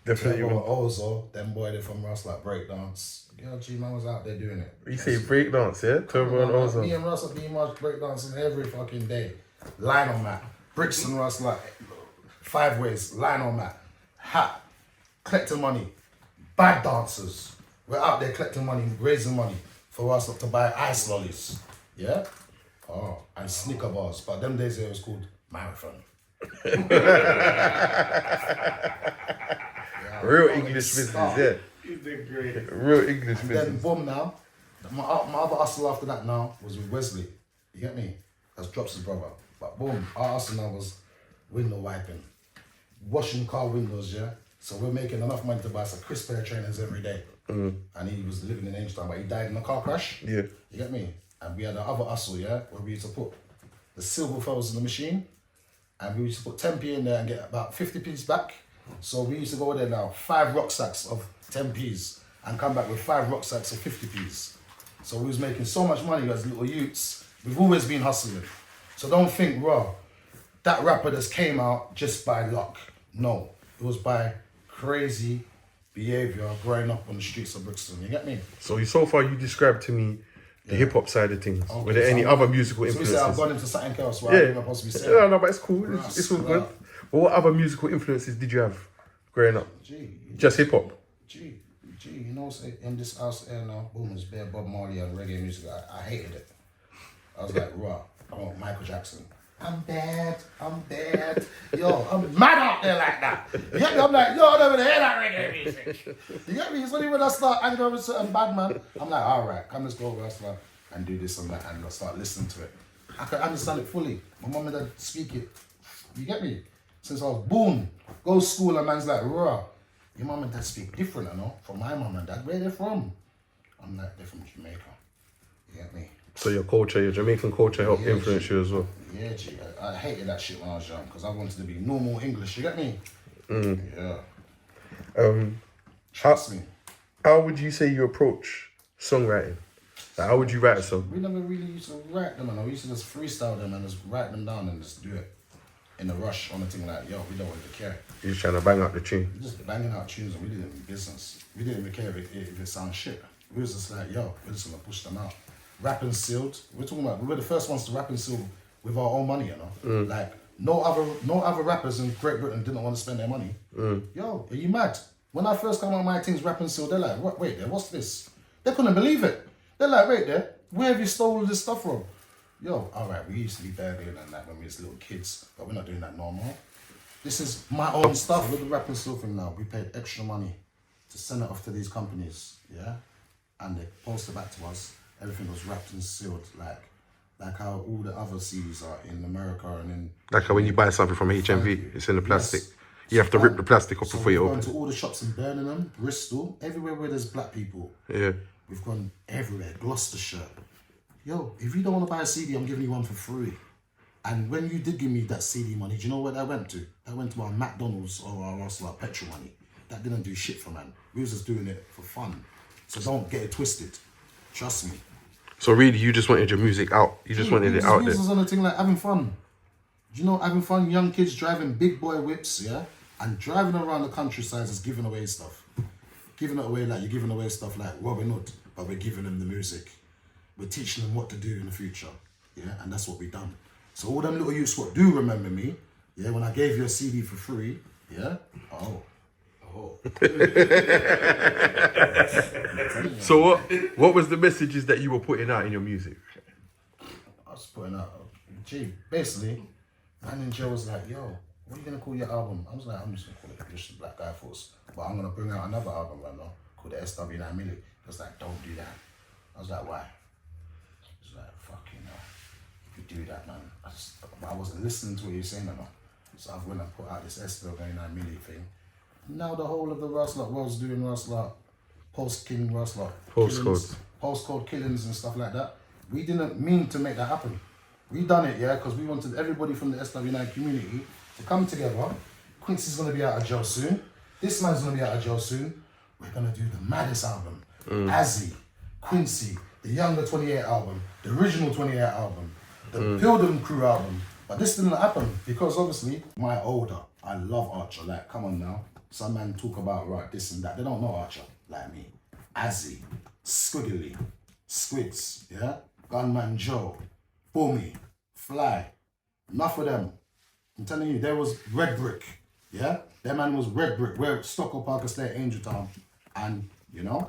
Definitely. Turbo Ozo, them boy, they from Rustler breakdance. Yo, G, man was out there doing it. You say breakdance, yeah? Turbo and Ozo. Me and Rustler be much breakdancing every fucking day. Line on mat. Brixton Rustler. 5 ways. Line on mat. Hat. Collecting money. Bad dancers. We're out there collecting money, raising money for us to buy ice lollies. Yeah? Oh, and Snicker bars. But them days it was called marathon. Real English business, yeah. You did great. Real English business. Then boom now. My other hustle after that now was with Wesley. You get me? That's Drops' brother. But boom, our hustle now was window wiping. Washing car windows, yeah? So we're making enough money to buy some crisp pair of trainers every day. And he was living in Angetown, but he died in a car crash. Yeah. You get me? And we had the other hustle, yeah, where we used to put the silver fellas in the machine, and we used to put 10p in there and get about 50p's back. So we used to go there now, 5 rucksacks of 10p's, and come back with 5 rucksacks of 50p's. So we was making so much money as little youths. We've always been hustling. So don't think, that rapper just came out just by luck. No, it was by crazy behavior growing up on the streets of Brixton. You get me? So far you described to me the hip hop side of things. Okay, Were there any other musical influences? So I've gone into something else. What I'm supposed to be saying. No, but it's cool. It's all good. But what other musical influences did you have growing up? Just hip hop. You know, say in this house here now, boom, it's bare Bob Marley and reggae music. I hated it. I was like, I want Michael Jackson. I'm bad. Yo, I'm mad out there like that. You get me? I'm like, yo, I don't even hear that reggae music. You get me? It's only when I start hanging over with certain bad man, I'm like, all right, come let's go over Rustler and do this and that, and I'll start listening to it. I can understand it fully. My mum and dad speak it. You get me? Since I was born, go to school and man's like, your mum and dad speak different, I know, from my mum and dad. Where they from? I'm like, they're from Jamaica. You get me? So your culture, your Jamaican culture helped influence you as well? Yeah, G. I hated that shit when I was young because I wanted to be normal English, you get me? Yeah. Trust me. How would you say you approach songwriting? Like, how would you write a song? We never really used to write them, and we used to just freestyle them and just write them down and just do it in a rush on a thing like, yo, we don't really care. You're just trying to bang out the tune? We're just banging out tunes and we didn't even business. We didn't even care if it sounds shit. We was just like, yo, we're just gonna push them out. Rap and sealed. We were the first ones to rap and seal with our own money, you know? Like, no other rappers in Great Britain didn't want to spend their money. Yo, are you mad? When I first come on my things rap and sealed, they're like, wait there, what's this? They couldn't believe it. They're like, wait there, where have you stolen this stuff from? Yo, all right, we used to be burgling and that when we was little kids, but we're not doing that no more. This is my own stuff. With the rap and seal thing now, we paid extra money to send it off to these companies, yeah? And they posted back to us. Everything was wrapped and sealed, like how all the other CDs are in America and in... Like how when you buy something from HMV, it's in the plastic. Yes. You have to rip the plastic off before you open it. We've gone to all the shops in Birmingham, Bristol, everywhere where there's black people. Yeah. We've gone everywhere, Gloucestershire. Yo, if you don't want to buy a CD, I'm giving you one for free. And when you did give me that CD money, do you know where that went to? That went to our McDonald's or our Rustler petrol money. That didn't do shit for man. We was just doing it for fun. So don't get it twisted. Trust me. So really, you just wanted your music out. You just wanted it out there. Music was on the thing like having fun. Do you know having fun? Young kids driving big boy whips, yeah, and driving around the countryside is giving away stuff. Giving it away like you're giving away stuff like Robin Hood, but we're giving them the music. We're teaching them what to do in the future, yeah, and that's what we've done. So all them little youths what do remember me, yeah, when I gave you a CD for free, yeah, So what was the messages that you were putting out in your music? I was putting out, basically, man and Joe was like, yo, what are you gonna call your album? I was like, I'm just gonna call it Brixton Black Guy Force, but I'm gonna bring out another album right now called the SW9 Milli. He was like, don't do that. I was like, why? He was like, fuck you know, if you do that, man. I wasn't listening to what you were saying, man. So I went and put out this SW9 Milli thing. Now the whole of the Rustlot was doing Rustlot, postcode killings and stuff like that. We didn't mean to make that happen. We done it, yeah, because we wanted everybody from the SW9 community to come together. Quincy's gonna be out of jail soon. This man's gonna be out of jail soon. We're gonna do the maddest album. Azzy, Quincy, the Younger 28 album, the original 28 album, the Pilgrim Crew album. But this didn't happen because obviously my older, I love Archer. Like, come on now. Some man talk about right this and that. They don't know Archer like me. Azzy, Squiggly, Squids, yeah, Gunman Joe, Boomy, Fly. Enough of them. I'm telling you, there was Red Brick, yeah. That man was Red Brick. We're Stockwell Park Estate, Angel Town, and you know,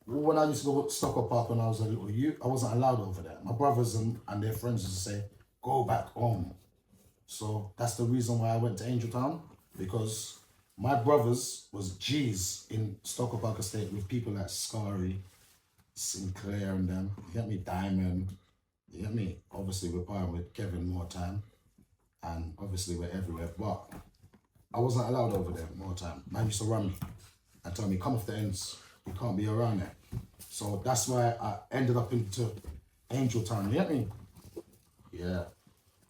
when I used to go to Stockwell Park when I was a little youth, I wasn't allowed over there. My brothers and their friends used to say, "Go back home." So that's the reason why I went to Angel Town, because my brothers was G's in Stockwell Park Estate with people like Scary, Sinclair and them. You get me? Diamond. You get me? Obviously we're partying with Kevin more time. And obviously we're everywhere. But I wasn't allowed over there more time. Man used to run me and tell me, come off the ends. You can't be around there. So that's why I ended up into Angel Town. You get me? Yeah.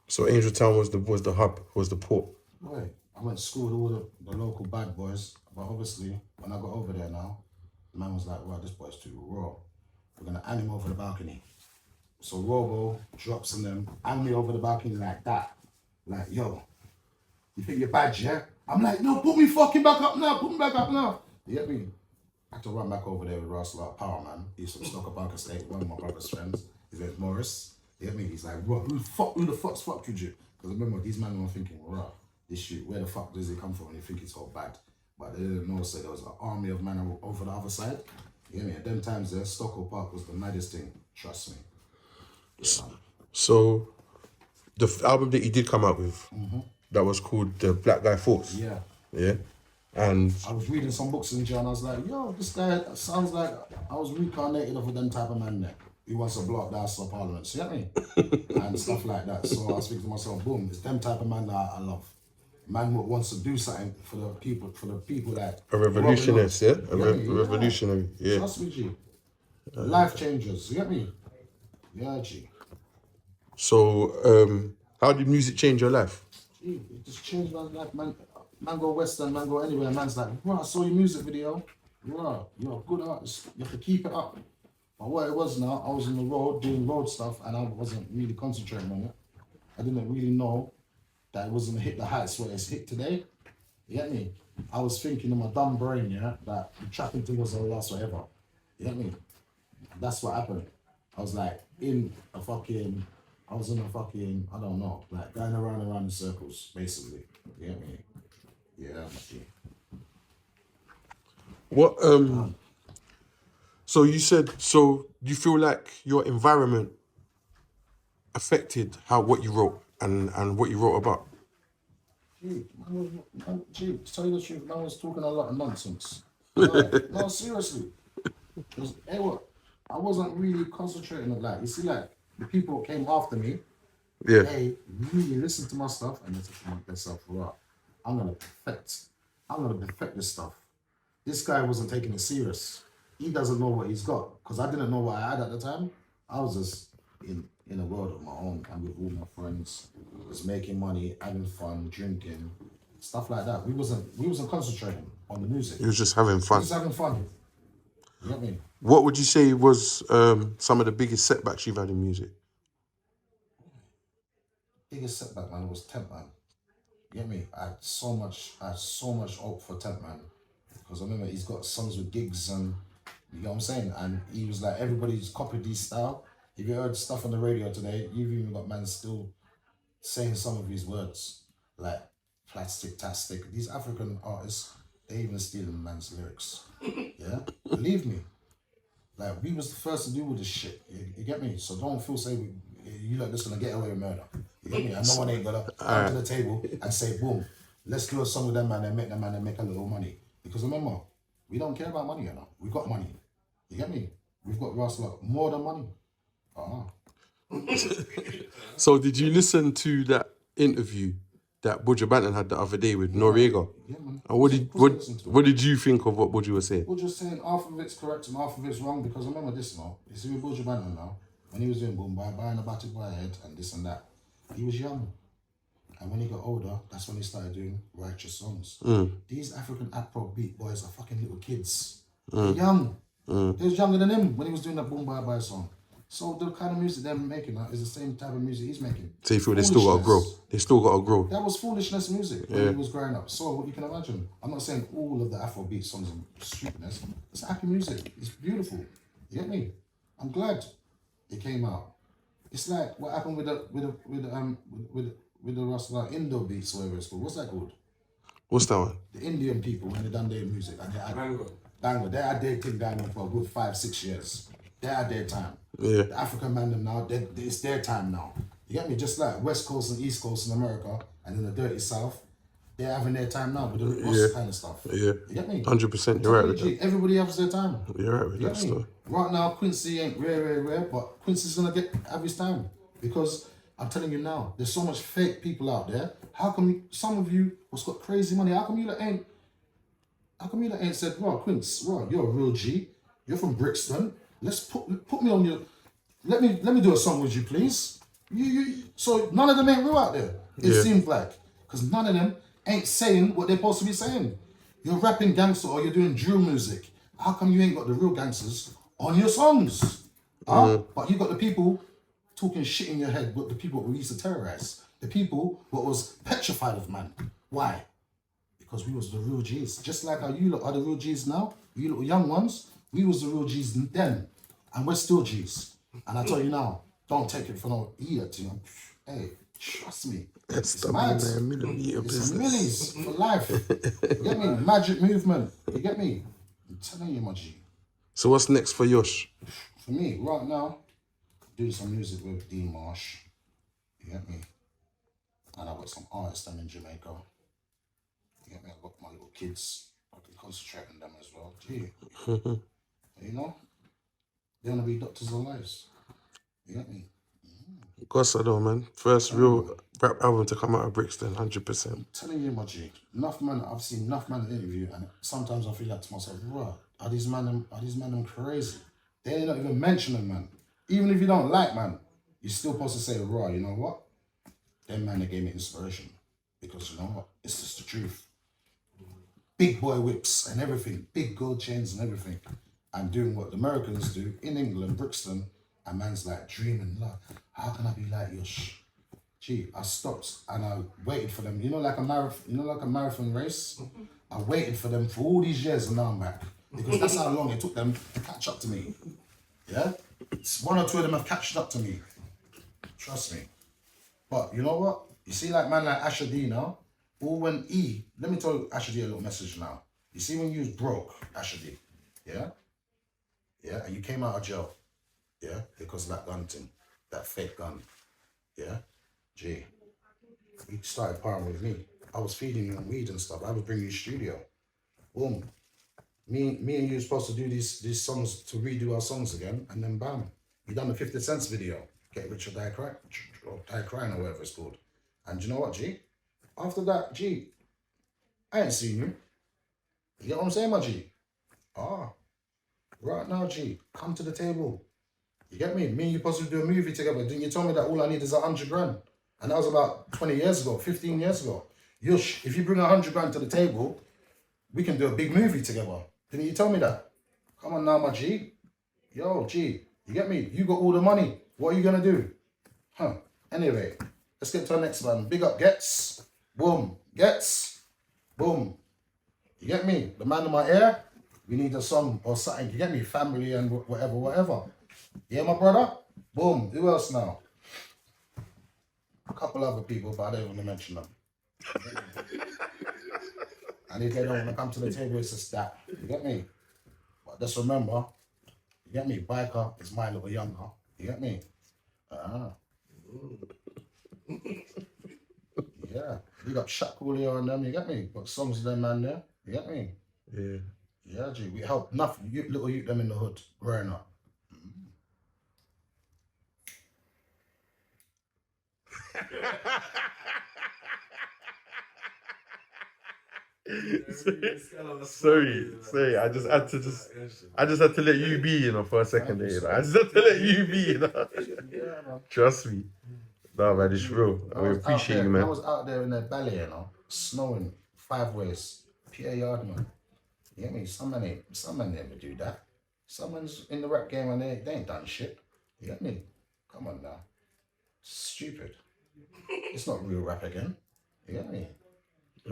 So Angel Town was the hub, was the port. Boy, I went to school with all the local bad boys, but obviously when I got over there now, the man was like, wow, this boy's too raw. We're gonna hang him over the balcony. So Robo drops in them, hang me over the balcony like that. Like, yo, you think you're bad, yeah? I'm like, no, put me fucking back up now, put me back up now. You get me? I had to run back over there with Rustlot Power Man. He's from Stocker Park Estate, one of my brother's friends. His name's Morris. You get me? He's like, bro, who the fuck's fucked with you? Because remember, these men were thinking, right, this shit, where the fuck does it come from when you think it's all bad? But they didn't know, so there was an army of men over the other side. You get me? At them times there, Stockwell Park was the maddest thing, trust me. Yeah. So, the album that you did come out with, that was called The Black Guy Force. Yeah. Yeah. And I was reading some books in jail and I was like, yo, this guy sounds like I was reincarnated of them type of man there. He wants to block the House of Parliament, you get me? And stuff like that. So I was thinking to myself, boom, it's them type of man that I love. Man wants to do something for the people that... A revolutionist, yeah? A revolutionary, yeah. Trust me, G. Life changers, you get me? Yeah, G. So, how did music change your life? Gee, it just changed my life, man. Man go Western, man go anywhere, man's like, bro, I saw your music video. Bro, you're a good artist. You have to keep it up. But what it was now, I was on the road doing road stuff and I wasn't really concentrating on it. I didn't really know that it wasn't hit the heights where it's hit today. You get me? I was thinking in my dumb brain, yeah, that the trapping thing was the last forever. You get me? That's what happened. I was like I was in a fucking, I don't know, like going around in circles, basically. You get me? Yeah, What, so you said, you feel like your environment affected what you wrote and what you wrote about? Gee, to tell you the truth, man was talking a lot of nonsense. No, seriously. I wasn't really concentrating on that. You see, like, the people that came after me, they really listened to my stuff and they said to themselves, right, I'm gonna perfect this stuff. This guy wasn't taking it serious. He doesn't know what he's got. Because I didn't know what I had at the time. I was just in a world of my own and with all my friends, just making money, having fun, drinking, stuff like that. We wasn't concentrating on the music. You was just having fun. Just having fun. You get me? What would you say was some of the biggest setbacks you've had in music? Biggest setback, man, was Temp, man. You get me? I had so much hope for Temp, man. Because I remember he's got songs with gigs and, you know what I'm saying? And he was like, everybody's copied his style. If you heard stuff on the radio today, you've even got man still saying some of his words. Like, plastic-tastic. These African artists, they even stealing man's lyrics. Yeah? Believe me. Like, we was the first to do with this shit. You get me? So don't feel you like this gonna get away with murder. You get me? And no one ain't gonna come to the table and say, boom, let's do a song with them man and make them man and make a little money. Because remember, we don't care about money, you know. We got money. You get me? We've got Russell more than money. So did you listen to that interview that Buju Banton had the other day with Noriega? Yeah, man. And what did you think of what Buju was saying? Buju's saying half of it's correct and half of it's wrong, because remember this now. You see with Buju Banton now, when he was doing boom bye buying a battered by head and this and that, he was young. And when he got older, that's when he started doing righteous songs. These African Afrobeat boys are fucking little kids. They're young. They was younger than him when he was doing that boom bye bye song. So the kind of music they're making now is the same type of music he's making. So you feel they still got to grow? They still got to grow. That was foolishness music when he was growing up. So you can imagine. I'm not saying all of the Afrobeat songs are stupidness. It's happy music. It's beautiful. You get me? I'm glad it came out. It's like what happened with the Rasta Indo beats, whatever it's called. What's that called? What's that one? The Indian people when they done their music and they had Bango. They had their thing going on for a good 5-6 years. They had their time. Yeah. The African man them now, it's their time now. You get me? Just like West Coast and East Coast in America and in the dirty South, they're having their time now with the Ross kind of stuff. Yeah. You get me? 100%, you're right with that. Everybody has their time. You're right with You that get me? stuff. Right now, Quincy ain't rare, but Quincy's gonna have his time. Because I'm telling you now, there's so much fake people out there. How come some of you what's got crazy money, how come you ain't said, right, Quince, right, you're a real G, you're from Brixton, let's put me on your, let me do a song with you, please. So none of them ain't real out there, it seems like. Because none of them ain't saying what they're supposed to be saying. You're rapping gangster or you're doing drill music. How come you ain't got the real gangsters on your songs? But you got the people talking shit in your head, but the people we used to terrorize. The people what was petrified of man. Why? Because we was the real G's. Just like how you lot are the real G's now, you little young ones, we was the real G's then. And we're still G's. And I tell you now, don't take it for no idiot, you know. Hey, trust me. It's mad. It's millies for life. You get me? Magic movement. You get me? I'm telling you, my G. So what's next for Yosh? For me, right now, doing some music with D Marsh. You get me? And I've got some artists down in Jamaica. You get me? I've got my little kids. I can concentrate on them as well. Gee. You know? They want to be doctors of lives. You get me? Of course I know, man. First real rap album to come out of Brixton, 100%. I'm telling you, my G. Enough man, I've seen enough man in interview, and sometimes I feel like to myself, right, are these man them crazy? They ain't not even mentioning man. Even if you don't like man, you're still supposed to say, right, you know what? Them man, they gave me inspiration. Because you know what? It's just the truth. Big boy whips and everything. Big gold chains and everything. And doing what the Americans do in England, Brixton, and man's like dreaming, like, how can I be like Yosh? Gee, I stopped and I waited for them. You know, like a marathon race? I waited for them for all these years and now I'm back. Because that's how long it took them to catch up to me. Yeah? One or two of them have catched up to me. Trust me. But you know what? You see like man like Asher D now, or when let me tell Asher D a little message now. You see when you was broke, Asher D, yeah? Yeah, and you came out of jail, yeah? Because of that gun thing, that fake gun, yeah? Gee, you started partying with me. I was feeding you on weed and stuff. I was bringing you studio. Boom. Me and you were supposed to do these songs, to redo our songs again, and then bam, you done the 50 Cents video, Get Rich or Die Crying or whatever it's called. And you know what, G? After that, G, I ain't seen you. You get what I'm saying, my G? Right now, G, come to the table. You get me? Me and you possibly do a movie together. Didn't you tell me that all I need is 100 grand? And that was about 20 years ago, 15 years ago. If you bring 100 grand to the table, we can do a big movie together. Didn't you tell me that? Come on now, my G. Yo, G, you get me? You got all the money. What are you gonna do? Huh. Anyway, let's get to our next one. Big up Gets. Boom. Gets. Boom. You get me? The man in my ear. We need a song or something. You get me? Family and whatever. Yeah, my brother? Boom. Who else now? A couple other people, but I don't want to mention them. And if they don't want to come to the table, it's just that. You get me? But just remember, you get me? Biker is my little younger. You get me? Yeah. You got Shaq Coolio and them, you get me? Got songs of them man there. You get me? Yeah. Yeah, G. We help enough little youth them in the hood growing up. Sorry. I just had to let you be, for a second there. I just had to let you be, Trust me. No, man, it's real. I appreciate you, man. I was out there in the valley, snowing 5 ways. PA yard, man. You get me? Some man never do that. Someone's in the rap game and they ain't done shit. You get me? Come on now. Stupid. It's not real rap again. You get me?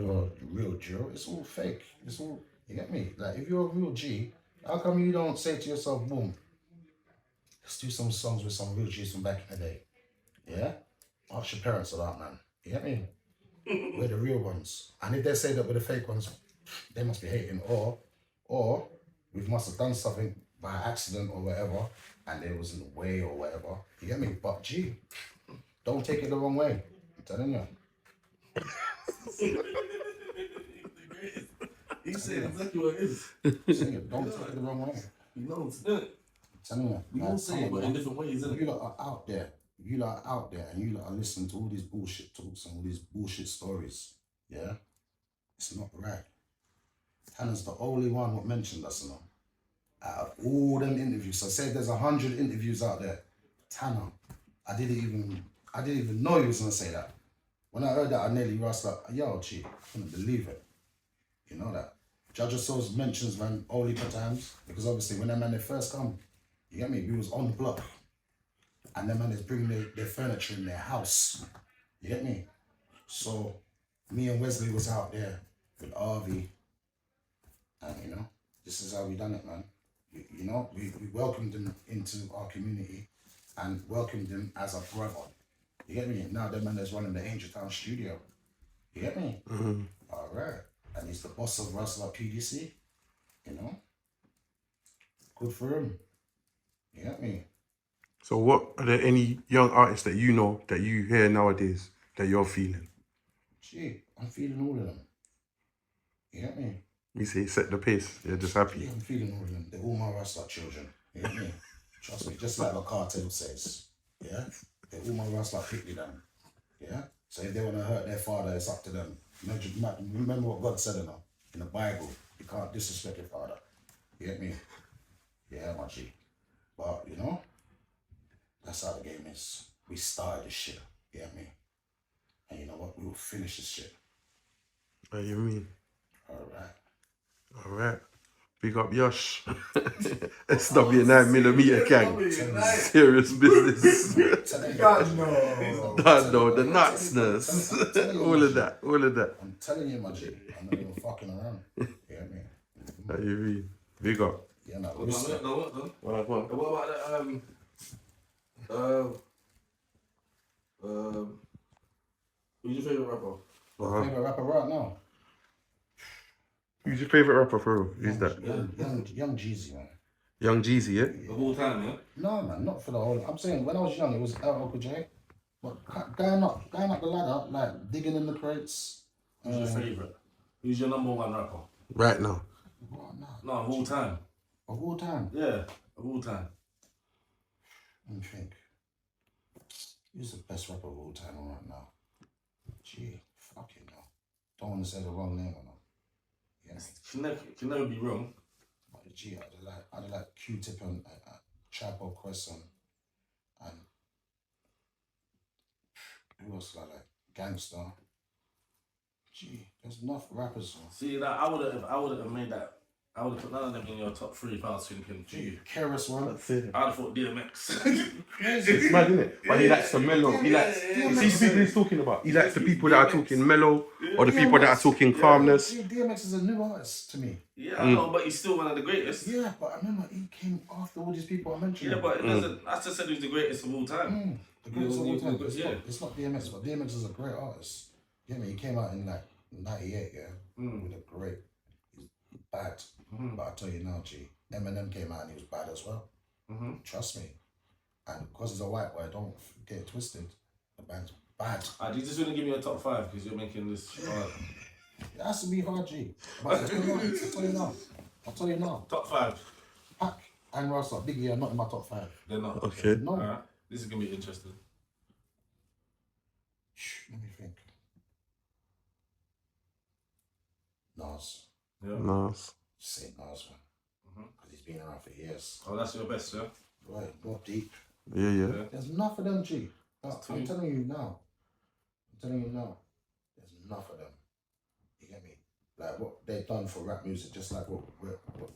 Or real drill. It's all fake. It's all, you get me? Like, if you're a real G, how come you don't say to yourself, boom, let's do some songs with some real G's from back in the day? Yeah? Ask your parents about, man. You get me? We're the real ones. And if they say that we're the fake ones, they must be hating. Or we must have done something by accident or whatever, and it was in the way or whatever. You get me? But G, don't take it the wrong way. I'm telling you. He's saying exactly what it is. Don't take it the wrong way. You know, it's it. I'm telling you. We all say it, but in different ways, isn't it? You lot are out there. You lot are out there and you lot are listening to all these bullshit talks and all these bullshit stories. Yeah? It's not right. Hannah's the only one what mentioned us, out of all them interviews. So say there's 100 interviews out there. Tanner, I didn't even know he was gonna say that. When I heard that, I nearly rushed like, yo, G, I couldn't believe it. You know that. Judge Souls mentions man only per times because obviously when that man they first come, you get me, we was on the block. And them man is bringing their furniture in their house. You get me? So me and Wesley was out there with RV. And this is how we done it, man. We welcomed him into our community and welcomed him as a brother. You get me? Now that man is running the Angel Town studio. You get me? Mm-hmm. All right. And he's the boss of Russell PDC. Good for him. You get me? So what are there any young artists that you know that you hear nowadays that you're feeling? Gee, I'm feeling all of them. You get me? You say set the pace. You're just happy. Yeah, I'm feeling all of them. They're all my Rasta children. You get me? Trust me, just like the cartel says. Yeah? They're all my Rasta pickly them. Yeah? So if they want to hurt their father, it's up to them. Remember what God said in the Bible. You can't disrespect your father. You get me? Yeah, my G. But, that's how the game is. We started this shit. You get me? And you know what? We will finish this shit. What do you mean? All right. Big up Yosh. SW9 millimeter gang. Serious business. God, no. The nutsness. all of that. I'm telling you, my G. I'm not even fucking around. You get me? What do you mean? Big up. Yeah, no. What about that? Who's your favourite rapper? Favorite rapper right now? Who's your favourite rapper for real? Who's that? Young Jeezy, man. Young Jeezy, yeah? Of all time, yeah? No, man, not for the whole. I'm saying when I was young, it was Uncle J. But going up the ladder, like digging in the crates. Who's your favourite? Who's your number one rapper? Right now. No, of all time. Of all time? Yeah, of all time. Let me think. Who's the best rapper of all time right now? Gee, fucking hell. Don't want to say the wrong name or not. Yeah. Can never be wrong. But gee, I'd like Q-Tip and Chapo Quest and who else like Gangster. Gee, there's enough rappers. See, that I would have made that I would have put none of them in your top 3 if I was thinking for you. Keras one. That's it. I'd have thought DMX. It's mad, isn't it? But he likes the mellow. He likes. You see the people he's talking about. He likes the people that are talking mellow, or the people that are talking calmness. See, DMX is a new artist to me. Yeah, I know, but he's still one of the greatest. Yeah, but I remember he came after all these people I mentioned. Yeah, but it doesn't. I just said he was the greatest of all time. The greatest of all time. Yeah. It's not DMX, but DMX is a great artist. Yeah, man, he came out in like 98, with a great. He's bad. But I tell you now, G, Eminem came out and he was bad as well. Trust me. And because he's a white boy, don't get it twisted. The band's bad. You just want to give me a top 5 because you're making this hard. It has to be hard, G. But I'll tell you now. Top 5. Pac and Rasta, Biggie are not in my top 5. They're not. Okay. No. Alright. This is going to be interesting. Let me think. Nas. Yeah. Nice. Say Nas, man. Because he's been around for years. Oh, that's your best, yeah? Right, more deep. Yeah. There's enough of them, G. That's I'm two. telling you now. There's enough of them. You get me? Like what they've done for rap music, just like what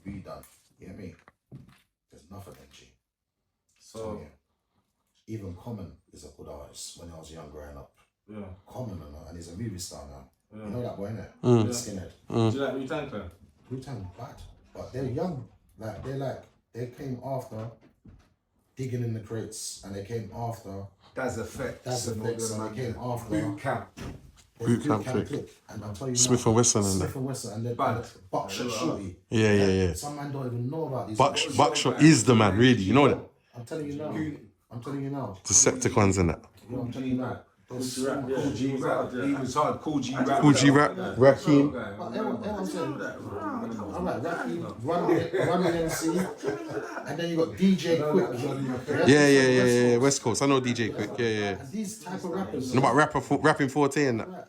we done. You get me? There's enough of them, G. So, even Common is a good artist when I was young growing up. yeah. Common and he's a movie star now. Yeah. You know that boy, innit? Mm. Skinhead. Do you like Wu-Tang Clan? Wu-Tang bad. But they're young. They came after digging in the crates, and they came after That's effects. That's effects, and they came after Boot camp. Boot camp click. And I'll tell you Smith now, and Wesson and Smith that. and Wesson and then Bad. Buckshot Shorty. Yeah. Some man don't even know about these. Buckshot is the man, really. You know that? I'm telling you now. Decepticons and that. You know, I'm telling you now. Cool G rap. He was hard. Cool G rap. Cool G rap. Rakim. But everyone said, all right, Rakim, Run MC, and then you got DJ Quick. Yeah. West Coast. I know DJ Quick. Yeah. And these type of rappers. No, about rapping 40 and that. Right,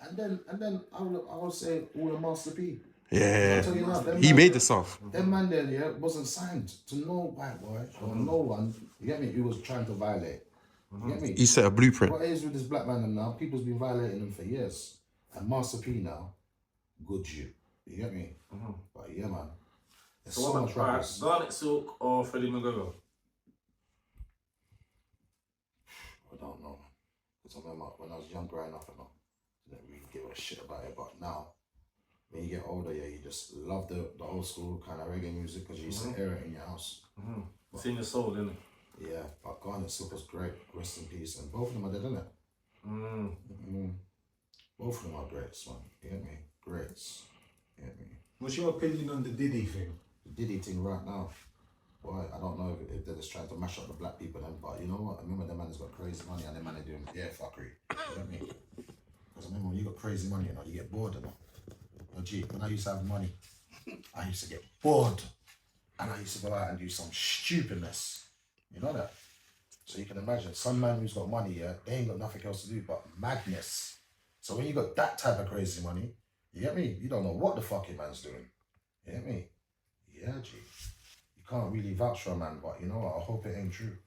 and then I would say all the Master P. Yeah. I'll tell you now, them He man- made the song. Them man there, wasn't signed to no white boy or no one. You get me? Who was trying to violate. You get me? He set a blueprint. What is with this black man now? People's been violating him for years. And Master P now, good you. You get me? But yeah, man. There's so much rappers. Garnet Silk or Freddie McGregor? I don't know. Because I remember when I was young growing up, I didn't really give a shit about it. But now, when you get older, you just love the old school kind of reggae music because you used to hear it in your house. It's in your soul, isn't it? Yeah, but Garnet Silk was great. Rest in peace. And both of them are dead, isn't it? Both of them are greats, man. You get me? Greats. You get me? What's your opinion on the Diddy thing? The Diddy thing right now. Boy, I don't know if they're just trying to mash up the black people then, but you know what? I remember the man has got crazy money and the man are doing fuckery. You get me? Because I remember when you got crazy money, you get bored of it. Gee, when I used to have money, I used to get bored. And I used to go out and do some stupidness. You know that? So you can imagine, some man who's got money, they ain't got nothing else to do but madness. So when you got that type of crazy money, you get me? You don't know what the fuck your man's doing. You get me? Yeah, G. You can't really vouch for a man, but you know what? I hope it ain't true.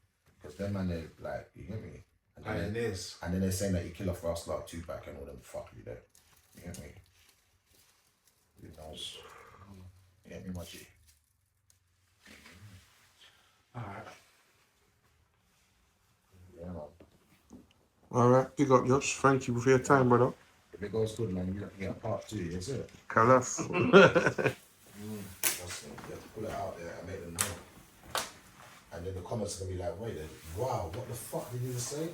Because them man, they like, you get me? And then they're saying that you kill off Rasta, Tupac and all them fuckery there. You get me? Who knows? You get me, my G? Alright. Yeah, man. Alright, big up, Josh. Thank you for your time, brother. If it goes good, man, you get a part 2, that's it. Kalas. Trust me, you have to pull it out there and make them know. And then the comments are going to be like, wait, wow, what the fuck did you just say?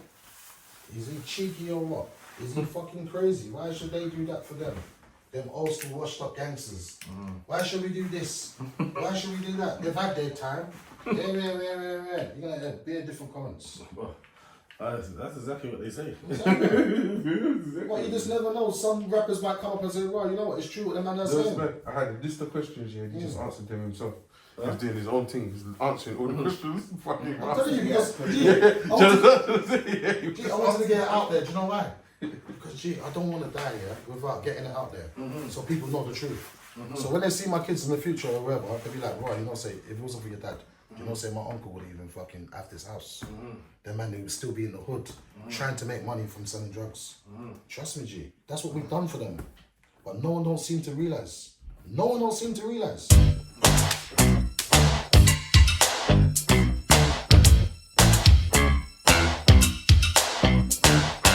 Is he cheeky or what? Is he fucking crazy? Why should they do that for them? Them old school washed up gangsters. Why should we do this? Why should we do that? They've had their time. Yeah. You're going to hear different comments. That's exactly what they say. Well, you just never know. Some rappers might come up and say, well, you know what, it's true what the man is saying. I had a list of questions here. He just answered them himself. He was doing his own thing. He's answering all the questions. Fucking I'm telling you, because I wanted to get it out there. Do you know why? Because, I don't want to die without getting it out there. So people know the truth. So when they see my kids in the future or whatever, they'll be like, right, you know, say, if it wasn't for your dad, you know, say my uncle wouldn't even fucking have this house. That man, they would still be in the hood, trying to make money from selling drugs. Trust me, G. That's what we've done for them. But no one don't seem to realize. No one don't seem to realize.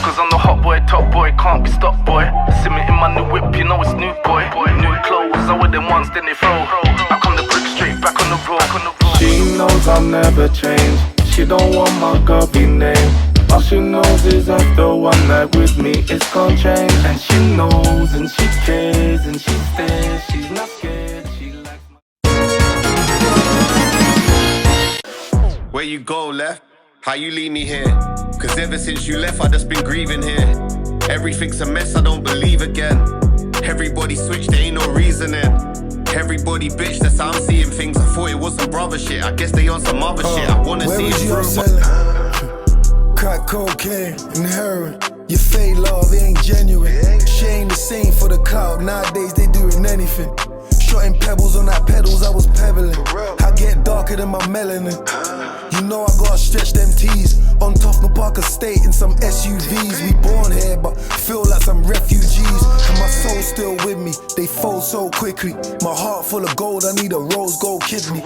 Cause I'm the hot boy, top boy, can't be stopped, boy. See me in my new whip, you know it's new, boy. New clothes, I wear them once, then they throw. Back on the brick, straight back on the road. She knows I'll never change. She don't want my girlfriend name. All she knows is after one night with me, it's gon' change. And she knows, and she cares, and she stares. She's not scared, she likes Where you go, left? How you leave me here? Cause ever since you left, I just been grieving here. Everything's a mess, I don't believe again. Everybody switched, there ain't no reasoning. Everybody bitch, that's how I'm seeing things. I thought it was some brother shit, I guess they on some other shit. I wanna see it through. Crack cocaine and heroin. Your fake love, it ain't genuine. She ain't the same for the cloud. Nowadays they doing anything. Shotting pebbles on that pedals, I was pebbling. I get darker than my melanin. You know I gotta stretch them T's. On Tottenham Park Estate in some SUVs. We born here but feel like some refugees. And my soul's still with me, they fold so quickly. My heart full of gold, I need a rose gold kidney.